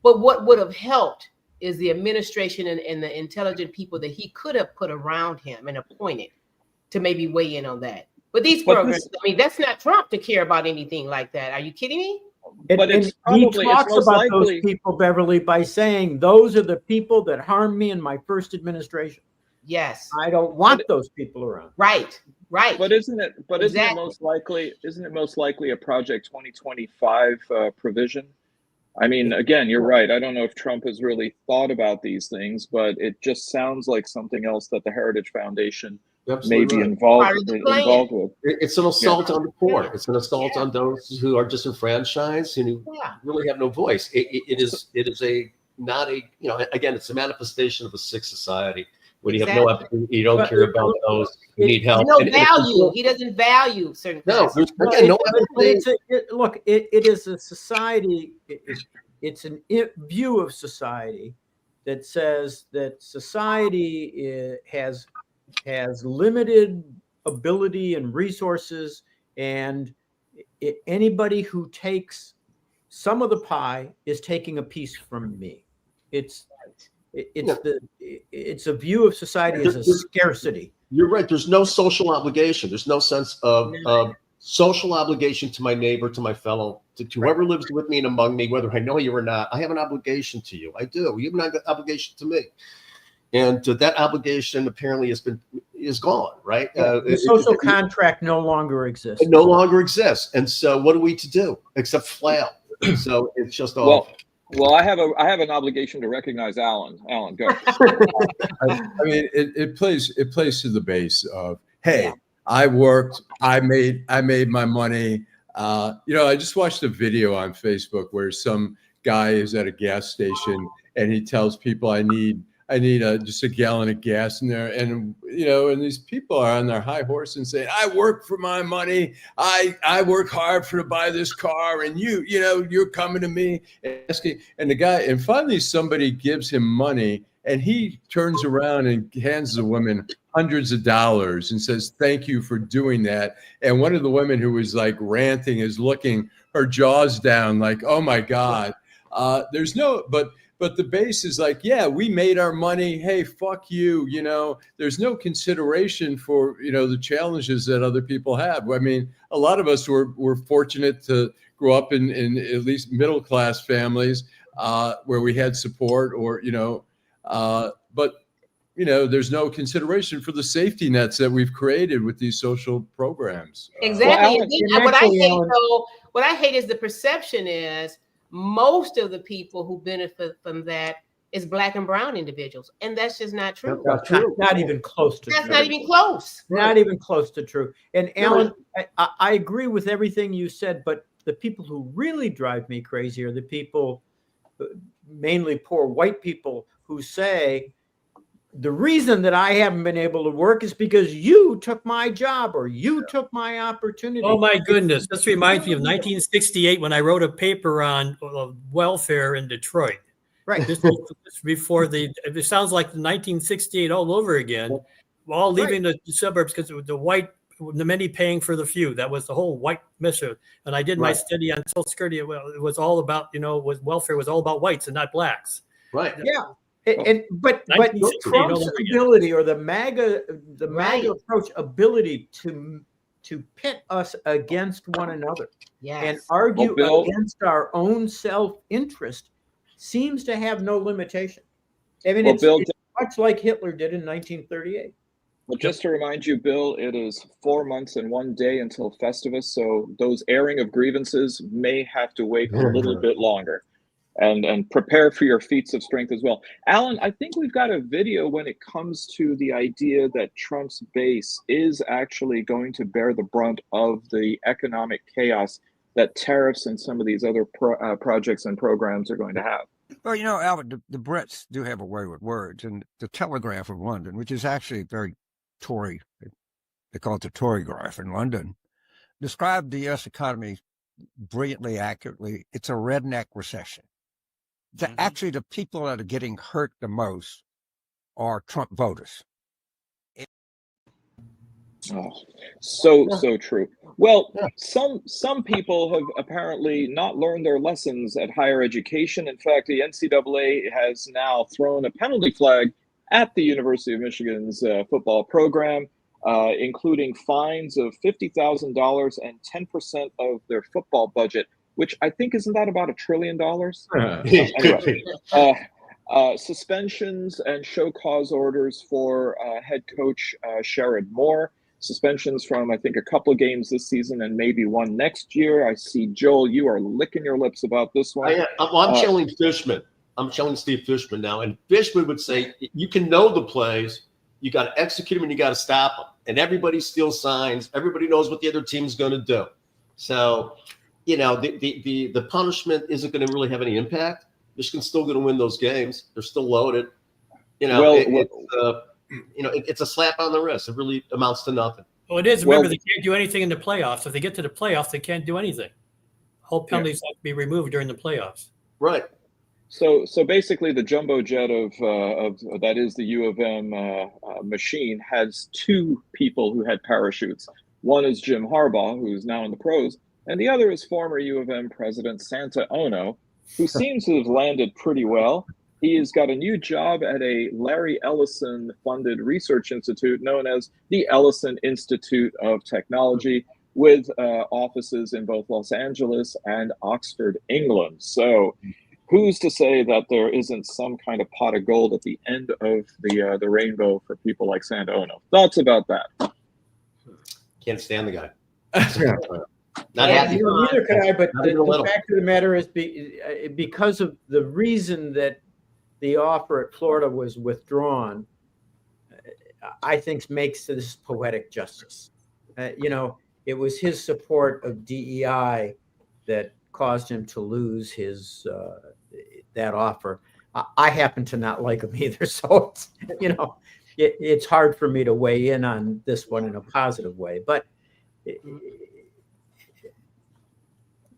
But what would have helped is the administration and the intelligent people that he could have put around him and appointed to maybe weigh in on that. But these programs, that's not Trump to care about anything like that. Are you kidding me? But he talks about those people, Beverly, by saying those are the people that harmed me in my first administration. Yes. I don't want those people around. Right. But isn't it most likely a Project 2025 provision? I mean, again, you're right. I don't know if Trump has really thought about these things, but it just sounds like something else that the Heritage Foundation may be involved with. It's an assault on the poor. It's an assault on those who are disenfranchised and who really have no voice. It is again, it's a manifestation of a sick society. When you have no empathy, you don't care about those who need help. No value. He doesn't value certain things. It is a society. It's a view of society that says that society has limited ability and resources, and anybody who takes some of the pie is taking a piece from me. It's a view of society as a scarcity. You're right. There's no social obligation. There's no sense of social obligation to my neighbor, to my fellow, to whoever lives with me and among me, whether I know you or not. I have an obligation to you. I do. You have an obligation to me. And that obligation apparently is gone, right? The social contract no longer exists. It no longer exists. And so what are we to do except flail? So it's just awful. Well, I have an obligation to recognize Allan. Allan, go. I mean, it plays to the base of, hey, I worked, I made my money. I just watched a video on Facebook where some guy is at a gas station and he tells people, I need just a gallon of gas in there. And, and these people are on their high horse and saying, I work for my money. I work hard to buy this car. And you're coming to me and asking. And the guy, and finally somebody gives him money and he turns around and hands the woman hundreds of dollars and says, thank you for doing that. And one of the women who was like ranting is looking her jaws down like, oh my God. But the base is like, yeah, we made our money. Hey, fuck you. There's no consideration for, the challenges that other people have. I mean, a lot of us were fortunate to grow up in at least middle-class families where we had support but there's no consideration for the safety nets that we've created with these social programs. Exactly. What I hate is the perception is most of the people who benefit from that is Black and brown individuals, and that's just not true. Not even close to that's true. Not even close. Not even close to true. And Allan, I agree with everything you said, but the people who really drive me crazy are the people, mainly poor white people, who say, the reason that I haven't been able to work is because you took my job or you took my opportunity. Oh my goodness. This reminds me of 1968 when I wrote a paper on welfare in Detroit. Right. This before it sounds like 1968 all over again. We're all leaving the suburbs because the many paying for the few. That was the whole white mission. And I did my study on Social Security. It was all about, welfare was all about whites and not blacks. Right. Yeah. But Trump's ability, or the MAGA approach ability to pit us against one another and argue against our own self-interest seems to have no limitation. I mean, it's much like Hitler did in 1938. Well, just to remind you, Bill, it is 4 months and 1 day until Festivus, so those airing of grievances may have to wait a little bit longer. And prepare for your feats of strength as well. Allan, I think we've got a video when it comes to the idea that Trump's base is actually going to bear the brunt of the economic chaos that tariffs and some of these other projects and programs are going to have. Well, Albert, the Brits do have a way with words. And the Telegraph of London, which is actually very Tory, they call it the Torygraph in London, described the U.S. economy brilliantly, accurately. It's a redneck recession. Actually, the people that are getting hurt the most are Trump voters. So true. Well, some people have apparently not learned their lessons at higher education. In fact, the NCAA has now thrown a penalty flag at the University of Michigan's football program, including fines of $50,000 and 10% of their football budget, which I think isn't that about $1 trillion? Anyway, suspensions and show cause orders for head coach Sherrod Moore. Suspensions from, I think, a couple of games this season and maybe one next year. I see, Joel, you are licking your lips about this one. I'm chilling Fishman. I'm chilling Steve Fishman now. And Fishman would say, you can know the plays, you got to execute them, and you got to stop them. And everybody steals signs. Everybody knows what the other team's going to do. So, the punishment isn't going to really have any impact. Michigan's still going to win those games. They're still loaded. It's a slap on the wrist. It really amounts to nothing. Well, it is. Remember, they can't do anything in the playoffs. If they get to the playoffs, they can't do anything. Whole penalties have to be removed during the playoffs. Right. So basically, the jumbo jet of that is the U of M machine has two people who had parachutes. One is Jim Harbaugh, who's now in the pros, and the other is former U of M President Santa Ono, who seems to have landed pretty well. He has got a new job at a Larry Ellison funded research institute known as the Ellison Institute of Technology, with offices in both Los Angeles and Oxford, England. So who's to say that there isn't some kind of pot of gold at the end of the rainbow for people like Santa Ono? Thoughts about that? Can't stand the guy. Not happy. Neither could I, but the fact of the matter is because of the reason that the offer at Florida was withdrawn, I think makes this poetic justice. It was his support of DEI that caused him to lose his that offer. I happen to not like him either, so it's hard for me to weigh in on this one in a positive way. But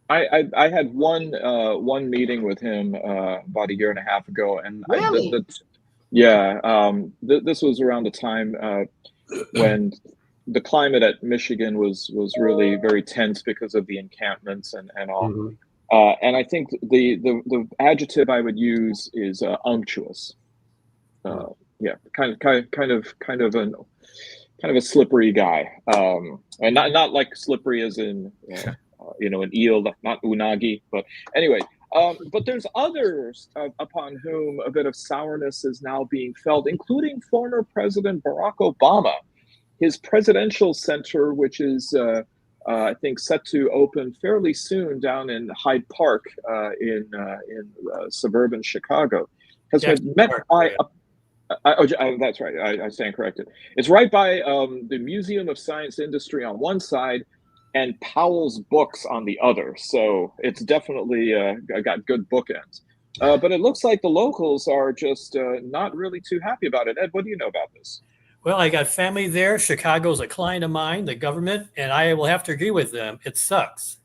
I had one meeting with him about a year and a half ago, and really? This was around the time when the climate at Michigan was really very tense because of the encampments and all. Mm-hmm. And I think the adjective I would use is unctuous. Kind of a slippery guy, and not like slippery as in an eel, not unagi. But anyway, but there's others upon whom a bit of sourness is now being felt, including former President Barack Obama. His presidential center, which is I think set to open fairly soon down in Hyde Park in suburban Chicago, has been met by. That's right. I stand corrected. It's right by the Museum of Science Industry on one side and Powell's Books on the other. So it's definitely got good bookends. But it looks like the locals are just not really too happy about it. Ed, what do you know about this? Well, I got family there. Chicago's a client of mine, the government, and I will have to agree with them. It sucks.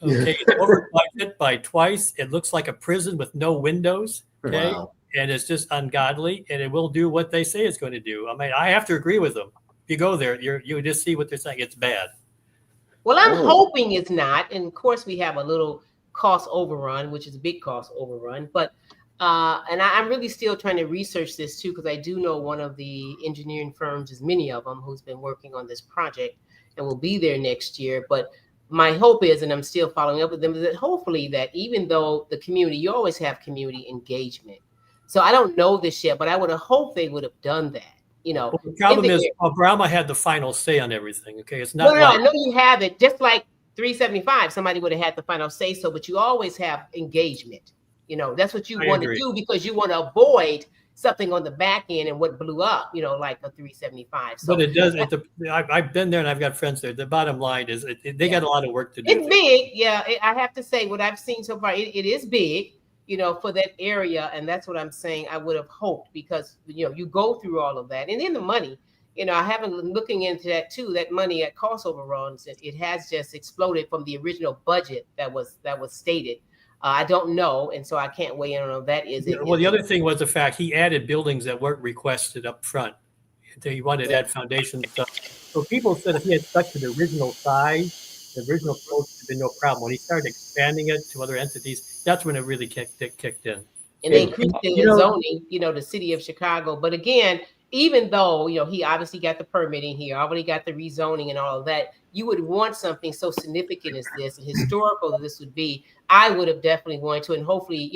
Okay, it's over budget by twice. It looks like a prison with no windows. Okay. Wow. And it's just ungodly, and it will do what they say it's going to do. I mean, I have to agree with them. If you go there, you just see what they're saying. It's bad. Well, I'm hoping it's not. And of course, we have a little cost overrun, which is a big cost overrun. But and I'm really still trying to research this too, because I do know one of the engineering firms, as many of them, who's been working on this project and will be there next year. But my hope is, and I'm still following up with them, is that hopefully that even though the community, you always have community engagement. So I don't know this yet, but I would have hoped they would have done that. Well, the problem is Obama had the final say on everything. Okay, it's not. No, I know you have it. Just like 375, somebody would have had the final say so, but you always have engagement. That's what you want to do, because you want to avoid something on the back end and what blew up. Like a 375. So, but it does. I've been there and I've got friends there. The bottom line is they got a lot of work to do. It's big, yeah. I have to say, what I've seen so far, it is big. For that area. And that's what I'm saying. I would have hoped, because, you go through all of that. And then the money, I haven't been looking into that too, that money at cost overruns, it has just exploded from the original budget that was stated. I don't know. And so I can't weigh in on that. Well, the other thing was the fact he added buildings that weren't requested up front. He wanted to add foundation stuff. So people said if he had stuck to the original size, the original approach would have been no problem. When he started expanding it to other entities, that's when it really kicked in. And they increased the zoning, the city of Chicago. But again, even though, he obviously got the permitting here, already got the rezoning and all of that, you would want something so significant as this and historical as this would be. I would have definitely wanted to, and hopefully,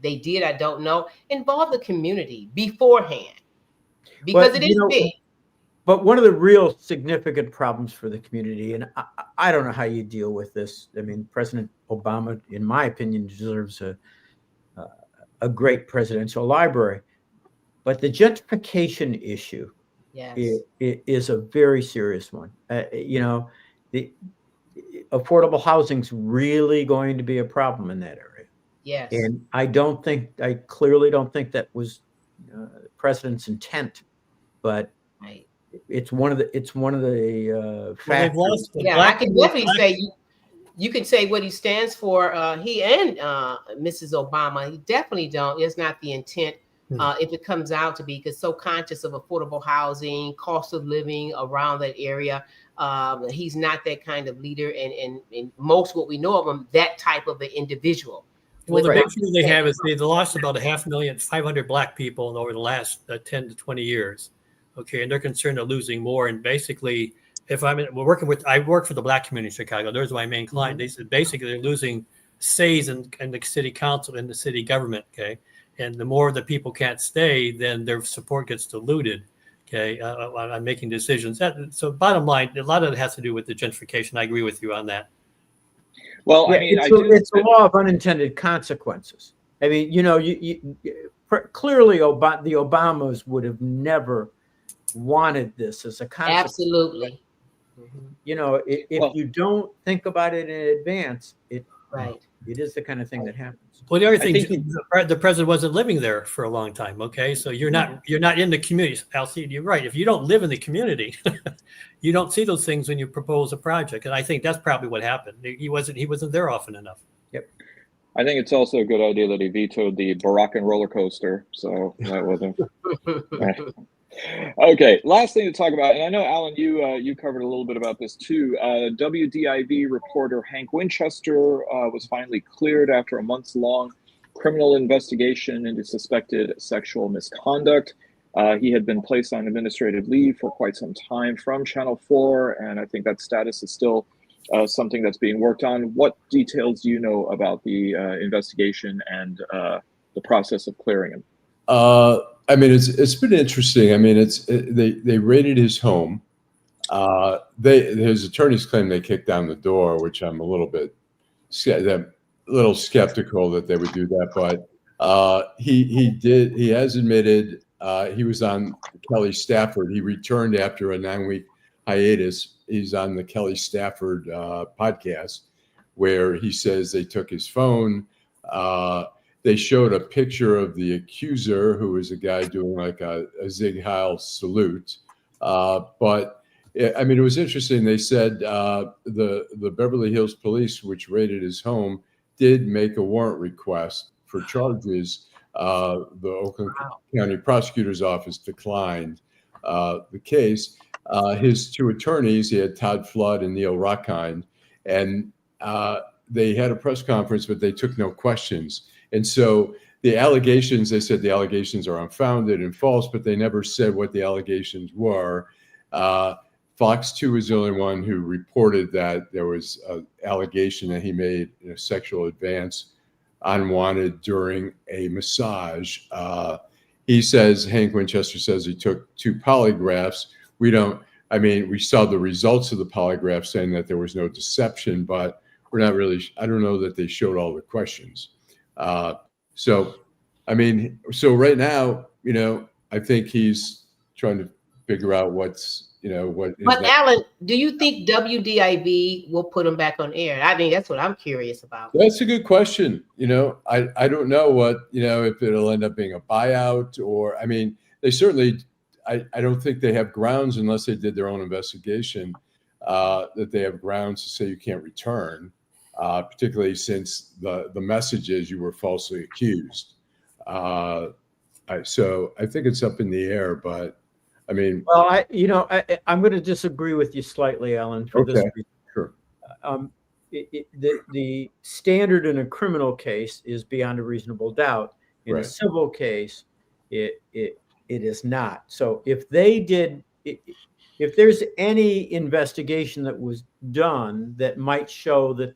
they did, I don't know, involve the community beforehand, because it is big. But one of the real significant problems for the community, and I don't know how you deal with this. I mean, President Obama, in my opinion, deserves a great presidential library. But the gentrification issue is a very serious one. The affordable housing's really going to be a problem in that area. Yes. And I clearly don't think that was the president's intent, but it's one of the factors. I can definitely say you can say what he stands for. He and Mrs. Obama, he definitely don't. It's not the intent. If it comes out to be, because so conscious of affordable housing, cost of living around that area. He's not that kind of leader, and most what we know of him, that type of an individual. Well, the big thing they have is they lost about 500,000 Black people over the last 10 to 20 years. Okay, and they're concerned of losing more. And basically, I work for the Black community in Chicago. There's my main client. They said basically they're losing says in the city council and the city government. Okay, and the more the people can't stay, then their support gets diluted. Okay, on making decisions. So bottom line, a lot of it has to do with the gentrification. I agree with you on that. Well, Yeah, I mean, it's a law of unintended consequences. I mean, clearly the Obamas would have never wanted this as a consequence. Absolutely. If you don't think about it in advance, it is the kind of thing that happens. Well, the other thing, the president wasn't living there for a long time. Okay, so you're not in the community. Alcide, you're right. If you don't live in the community, you don't see those things when you propose a project. And I think that's probably what happened. He wasn't there often enough. Yep. I think it's also a good idea that he vetoed the Barack and roller coaster. So that wasn't. Okay, last thing to talk about, and I know, Allan, you covered a little bit about this too. WDIV reporter Hank Winchester was finally cleared after a months-long criminal investigation into suspected sexual misconduct. He had been placed on administrative leave for quite some time from Channel 4, and I think that status is still something that's being worked on. What details do you know about the investigation and the process of clearing him? I mean, it's been interesting. I mean, they raided his home. His attorneys claim they kicked down the door, which I'm a little skeptical that they would do that. But he has admitted he was on Kelly Stafford. He returned after a 9-week hiatus. He's on the Kelly Stafford podcast, where he says they took his phone. They showed a picture of the accuser, who was a guy doing like a Zig Heil salute. But I mean, it was interesting. They said the Beverly Hills police, which raided his home, did make a warrant request for charges. The Oakland County Prosecutor's Office declined the case. His two attorneys, he had Todd Flood and Neil Rockhind, and they had a press conference, but they took no questions. And so the allegations, they said the allegations are unfounded and false, but they never said what the allegations were. Fox 2 was the only one who reported that there was an allegation that he made a sexual advance unwanted during a massage. He says, Hank Winchester says he took 2 polygraphs. We saw the results of the polygraph saying that there was no deception, but we're not really, I don't know that they showed all the questions. So right now, I think he's trying to figure out what. But Allan, do you think WDIV will put him back on air? I think that's what I'm curious about. That's a good question. I don't know what, if it'll end up being a buyout or, I mean, they certainly, I don't think they have grounds, unless they did their own investigation, that they have grounds to say you can't return. Particularly since the message is you were falsely accused. So I think it's up in the air, but I mean. Well, I'm going to disagree with you slightly, Allan, for this reason. Sure. The standard in a criminal case is beyond a reasonable doubt. In a civil case, it is not. So if there's any investigation that was done that might show that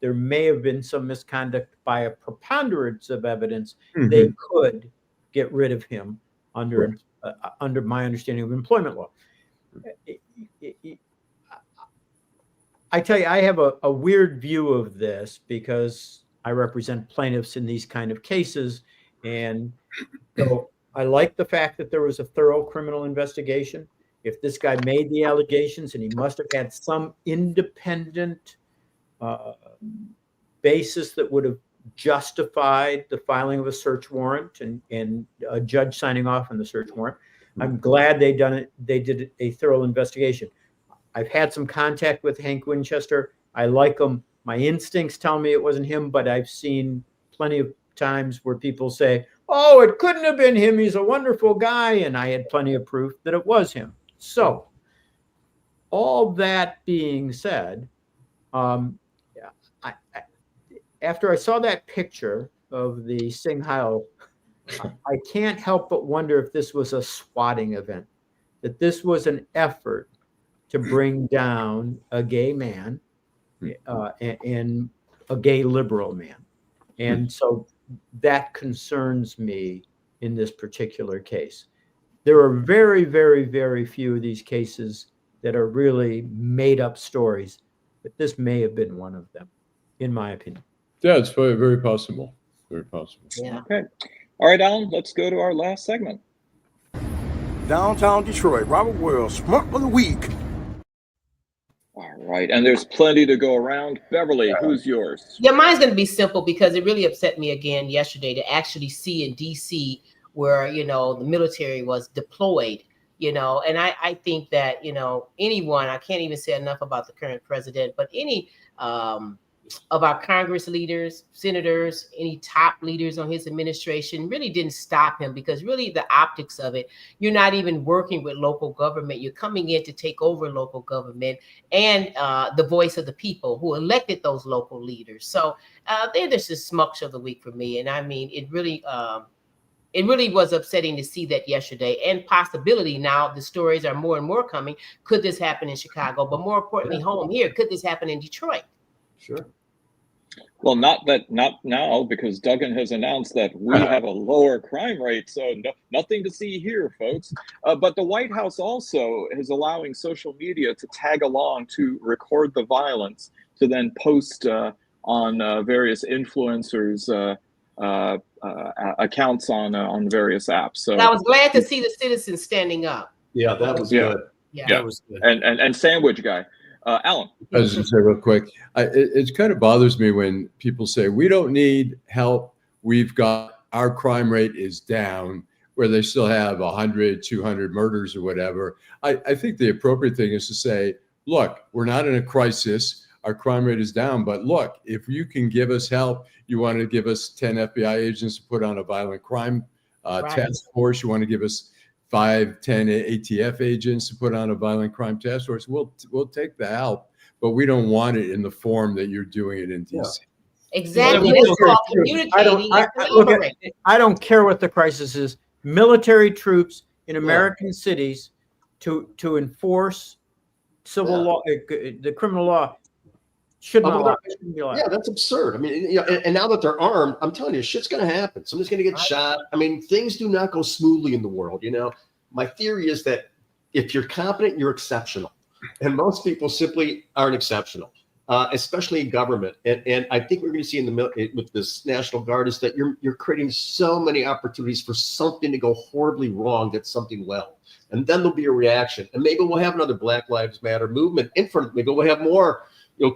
there may have been some misconduct by a preponderance of evidence, they could get rid of him under my understanding of employment law. I tell you, I have a weird view of this because I represent plaintiffs in these kind of cases. And so I like the fact that there was a thorough criminal investigation. If this guy made the allegations, and he must have had some independent basis that would have justified the filing of a search warrant and a judge signing off on the search warrant. I'm glad they did a thorough investigation. I've had some contact with Hank Winchester. I like him. My instincts tell me it wasn't him, but I've seen plenty of times where people say, oh, it couldn't have been him. He's a wonderful guy. And I had plenty of proof that it was him. So all that being said, after I saw that picture of the Sing Heil, I can't help but wonder if this was a swatting event, that this was an effort to bring down a gay man and a gay liberal man. And so that concerns me in this particular case. There are very, very, very few of these cases that are really made up stories, but this may have been one of them. in my opinion. Yeah, it's very, very possible. Very possible. Yeah. Okay. All right, Alan, let's go to our last segment. Downtown Detroit, Robert Wells, Smok of the Week. All right, and there's plenty to go around. Beverly, who's yours? Yeah, mine's going to be simple because it really upset me again yesterday to actually see in D.C. where, the military was deployed, and I think that, anyone, I can't even say enough about the current president, but any of our Congress leaders, senators, any top leaders on his administration really didn't stop him, because really the optics of it, you're not even working with local government. You're coming in to take over local government and the voice of the people who elected those local leaders. So they're just the smucks of the week for me. And I mean, it really was upsetting to see that yesterday, and possibility now the stories are more and more coming. Could this happen in Chicago? But more importantly, home here, could this happen in Detroit? Sure. Well, not now, because Duggan has announced that we have a lower crime rate, so nothing to see here, folks. But the White House also is allowing social media to tag along to record the violence, to then post on various influencers' accounts on various apps. So I was glad to see the citizens standing up. Yeah, that was good. Yeah, that was good. And Sandwich Guy. Alan. I was going to say real quick, it kind of bothers me when people say, we don't need help. Our crime rate is down, where they still have 100, 200 murders or whatever. I think the appropriate thing is to say, look, we're not in a crisis. Our crime rate is down. But look, if you can give us help, you want to give us 10 FBI agents to put on a violent crime task force. You want to give us 5, 10 ATF agents to put on a violent crime task force. We'll take the help, but we don't want it in the form that you're doing it in DC. Yeah. Exactly. I don't care what the crisis is. Military troops in American cities to enforce civil law, the criminal law, should not be allowed. Yeah, that's absurd. I mean, and now that they're armed, I'm telling you, shit's going to happen. Somebody's going to get shot. I mean, things do not go smoothly in the world. My theory is that if you're competent, you're exceptional, and most people simply aren't exceptional, especially in government. And I think we're going to see with this National Guard is that you're creating so many opportunities for something to go horribly wrong. That's something well, and then there'll be a reaction, and maybe we'll have another Black Lives Matter movement in front. Maybe we'll have more.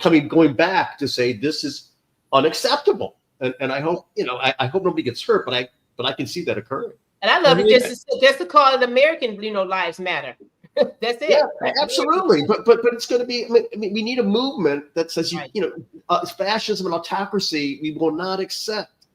Going back to say this is unacceptable, and I hope I hope nobody gets hurt, but I can see that occurring. And I love it just to call it American, lives matter. That's it. Yeah, absolutely. But it's going to be. I mean, we need a movement that says fascism and autocracy we will not accept,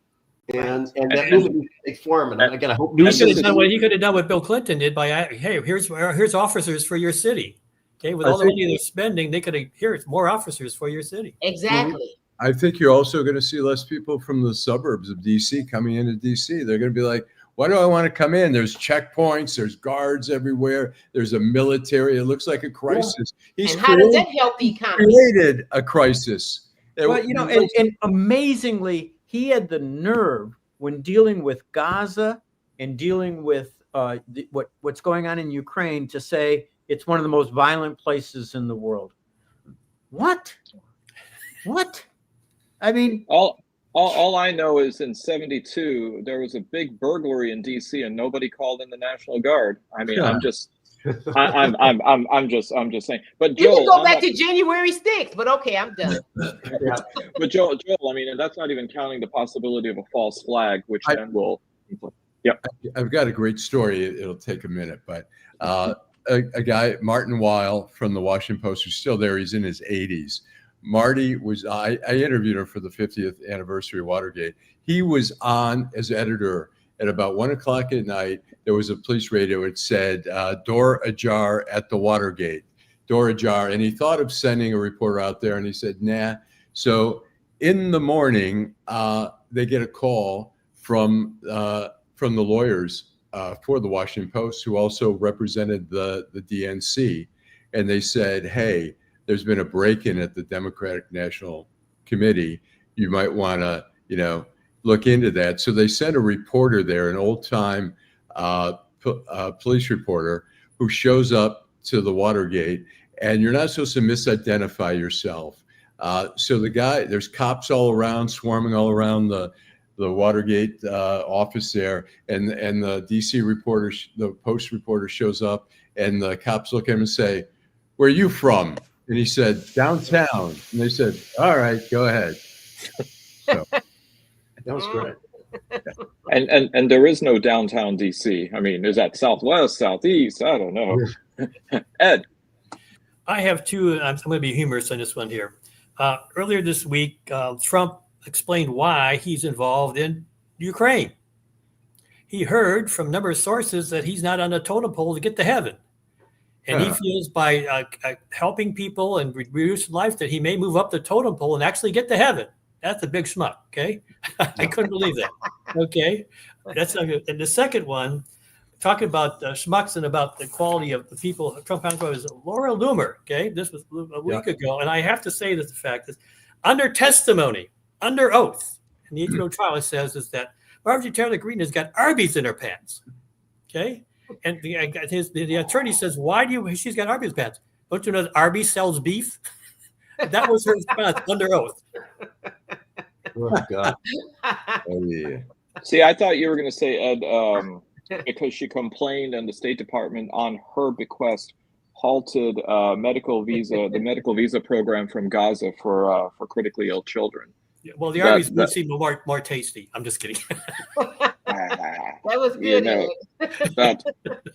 and that movement will take form. And again, I hope Newsom could have done what he could have done what Bill Clinton did by here's officers for your city. Okay, with all the money they're spending, they could have here's more officers for your city. Exactly. I think you're also going to see less people from the suburbs of DC coming into DC. They're going to be like, why do I want to come in? There's checkpoints, there's guards everywhere, there's a military. It looks like a crisis. And how does that help the economy? Created a crisis. Well, and amazingly, he had the nerve when dealing with Gaza and dealing with what's going on in Ukraine to say it's one of the most violent places in the world. What? I mean, all I know is in '72 there was a big burglary in DC and nobody called in the National Guard. I mean, I'm just saying. But Joel, you can go back to January 6th, but okay, I'm done. But Joel, I mean, and that's not even counting the possibility of a false flag, which then will. Yeah, I've got a great story. It'll take a minute, but a guy, Martin Weil from the Washington Post, who's still there. He's in his 80s. Marty was, I interviewed him for the 50th anniversary of Watergate. He was on as editor at about 1 o'clock at night. There was a police radio. It said, door ajar at the Watergate, door ajar. And he thought of sending a reporter out there and he said, nah. So in the morning, they get a call from the lawyers for the Washington Post, who also represented the DNC. And they said, hey, there's been a break-in at the Democratic National Committee. You might want to, look into that. So they sent a reporter there, an old-time police reporter, who shows up to the Watergate. And you're not supposed to misidentify yourself. So there's cops all around, swarming all around the Watergate office there, and the DC reporter, the Post reporter shows up, and the cops look at him and say, "Where are you from?" And he said, "Downtown." And they said, "All right, go ahead." So that was great. And there is no downtown DC. I mean, is that Southwest, Southeast? I don't know. Ed, I have two. I'm going to be humorous on this one here. Earlier this week, Trump explained why he's involved in Ukraine. He heard from a number of sources that he's not on the totem pole to get to heaven. And he feels by helping people and reducing life that he may move up the totem pole and actually get to heaven. That's a big schmuck, okay? I couldn't believe that, okay? That's not good. And the second one, talking about schmucks and about the quality of the people Trump is Laura Loomer, okay? This was a week ago. And I have to say that the fact is, under testimony, under oath, in the HBO trial, it says is that Marjorie Taylor Greene has got Arby's in her pants, okay? And the attorney says, "Why do you?" She's got Arby's pants. Don't you know that Arby's sells beef? That was her response under oath. Oh God! Oh, yeah. see, I thought you were going to say, Ed, because she complained, and the State Department, on her bequest, halted the medical visa program from Gaza for critically ill children. Yeah, well, the Arby's would seem more tasty. I'm just kidding. That was good. You know,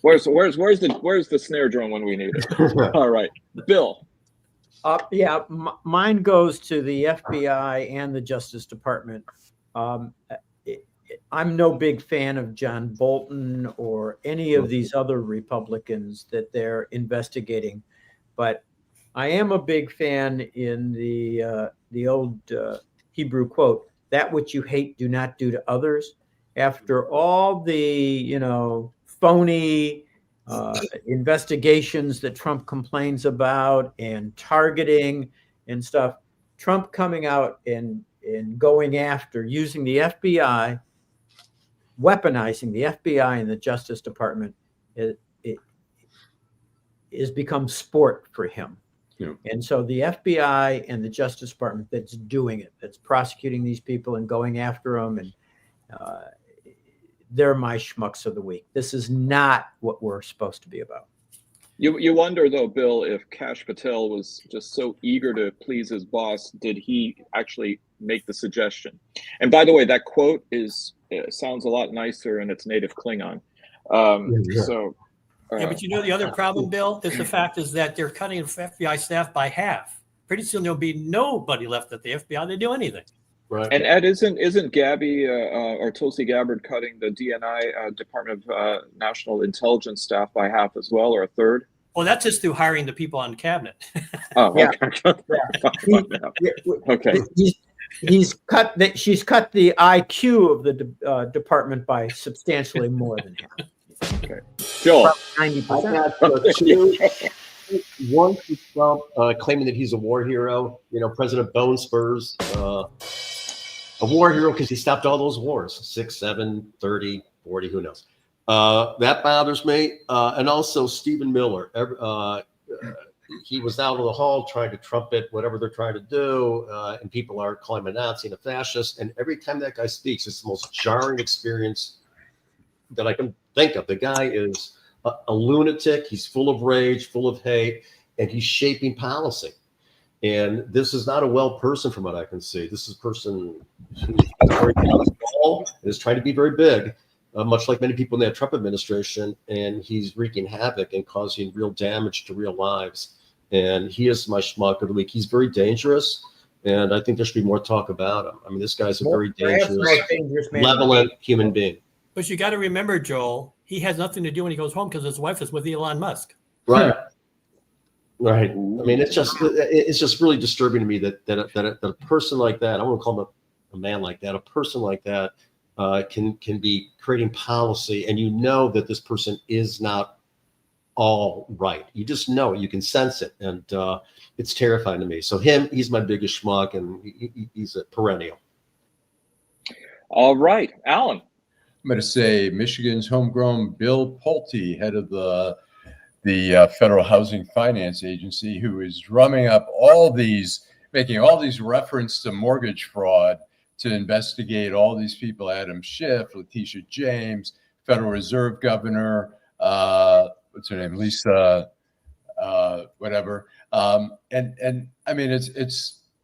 where's the snare drum when we need it? All right, Bill. Mine goes to the FBI and the Justice Department. I'm no big fan of John Bolton or any of these other Republicans that they're investigating, but I am a big fan in the old Hebrew quote, "That which you hate, do not do to others." After all the, phony investigations that Trump complains about and targeting and stuff, Trump coming out and going after, using the FBI, weaponizing the FBI and the Justice Department, it has become sport for him. Yeah. And so the FBI and the Justice Department that's doing it, that's prosecuting these people and going after them, and they're my schmucks of the week. This is not what we're supposed to be about. You wonder, though, Bill, if Kash Patel was just so eager to please his boss, did he actually make the suggestion? And by the way, that quote sounds a lot nicer in its native Klingon. So, but the other problem, Bill, is the fact is that they're cutting FBI staff by half. Pretty soon there'll be nobody left at the FBI to do anything. Right. And Ed, isn't Gabby or Tulsi Gabbard cutting the DNI Department of National Intelligence staff by half as well, or a third? Well, that's just through hiring the people on cabinet. Oh, yeah. Okay. She's cut the IQ of the department by substantially more than half. Okay. Joel. 90%. One for Trump claiming that he's a war hero. President Bone Spurs, a war hero because he stopped all those wars, 6, 7, 30, 40, who knows. That bothers me. And also Stephen Miller. He was out in the hall trying to trumpet whatever they're trying to do, and people are calling him a Nazi and a fascist. And every time that guy speaks, it's the most jarring experience that I can think of. The guy is a lunatic. He's full of rage, full of hate, and he's shaping policy. And this is not a well person from what I can see. This is a person who's very small and is trying to be very big, much like many people in that Trump administration. And he's wreaking havoc and causing real damage to real lives. And he is my schmuck of the week. He's very dangerous. And I think there should be more talk about him. I mean, this guy's a very dangerous, malevolent human being. But you got to remember, Joel, he has nothing to do when he goes home because his wife is with Elon Musk. Right. Right. I mean, it's just really disturbing to me that a person like that, I won't call him a man like that, a person like that can be creating policy, and that this person is not all right. You just know it. You can sense it, and it's terrifying to me. So he's my biggest schmuck, and he's a perennial. All right, Allan. I'm going to say Michigan's homegrown Bill Pulte, head of the Federal Housing Finance Agency, who is drumming up all these making all these reference to mortgage fraud to investigate all these people, Adam Schiff, Letitia James, Federal Reserve Governor, what's her name, Lisa, whatever. And I mean,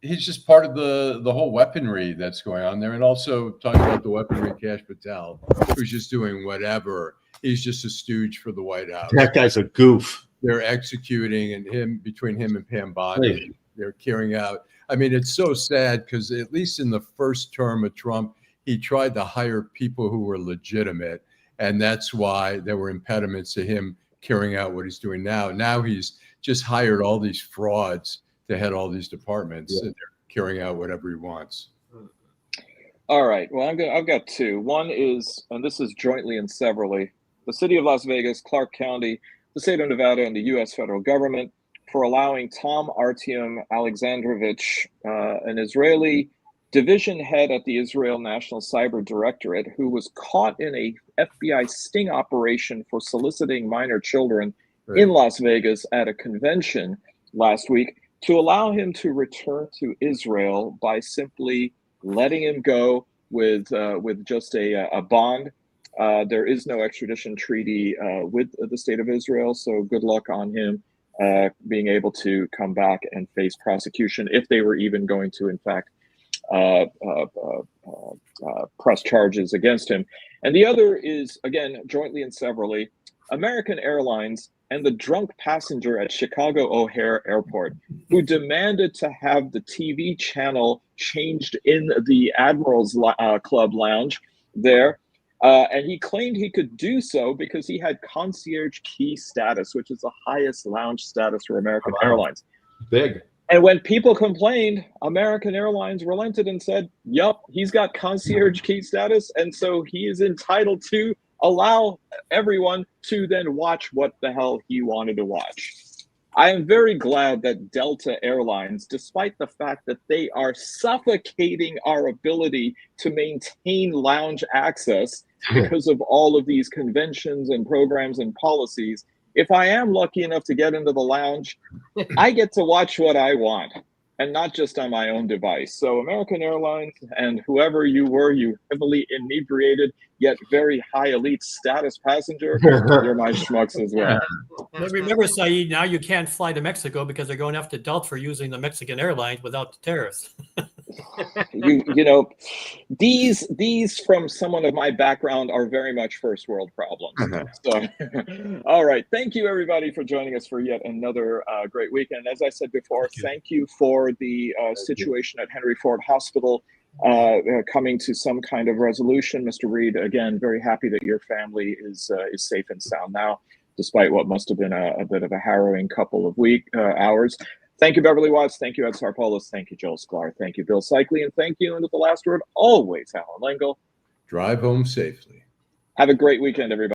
he's just part of the whole weaponry that's going on there. And also talking about the weaponry, Kash Patel, who's just doing whatever. He's just a stooge for the White House. That guy's a goof. They're executing, and between him and Pam Bondi, they're carrying out. I mean, it's so sad because at least in the first term of Trump, he tried to hire people who were legitimate. And that's why there were impediments to him carrying out what he's doing now. Now he's just hired all these frauds to head all these departments, and they're carrying out whatever he wants. All right. Well, I've got two. One is, and this is jointly and severally, the city of Las Vegas, Clark County, the state of Nevada, and the U.S. federal government for allowing Tom Artyom Alexandrovich, an Israeli division head at the Israel National Cyber Directorate, who was caught in a FBI sting operation for soliciting minor children in Las Vegas at a convention last week, to allow him to return to Israel by simply letting him go with just a bond. There is no extradition treaty with the state of Israel, so good luck on him being able to come back and face prosecution if they were even going to, in fact, press charges against him. And the other is, again, jointly and severally, American Airlines and the drunk passenger at Chicago O'Hare Airport who demanded to have the TV channel changed in the Admirals Club lounge there. And he claimed he could do so because he had concierge key status, which is the highest lounge status for American Airlines. Big. And when people complained, American Airlines relented and said, yup, he's got concierge key status. And so he is entitled to allow everyone to then watch what the hell he wanted to watch. I am very glad that Delta Airlines, despite the fact that they are suffocating our ability to maintain lounge access because of all of these conventions and programs and policies, if I am lucky enough to get into the lounge, I get to watch what I want and not just on my own device. So American Airlines and whoever you were, you heavily inebriated yet very high elite status passenger, you're my schmucks as well. But remember, Saeed, now you can't fly to Mexico because they're going after Delta for using the Mexican Airlines without the tariffs. you know, these from someone of my background are very much first world problems. So, all right. Thank you, everybody, for joining us for yet another great weekend. As I said before, thank you for the situation at Henry Ford Hospital coming to some kind of resolution. Mr. Reed, again, very happy that your family is safe and sound now, despite what must have been a bit of a harrowing couple of hours. Thank you, Beverly Watts. Thank you, Ed Sarpolus. Thank you, Joel Sklar. Thank you, Bill Seikaly. And thank you, and at the last word, always, Allan Lengel. Drive home safely. Have a great weekend, everybody.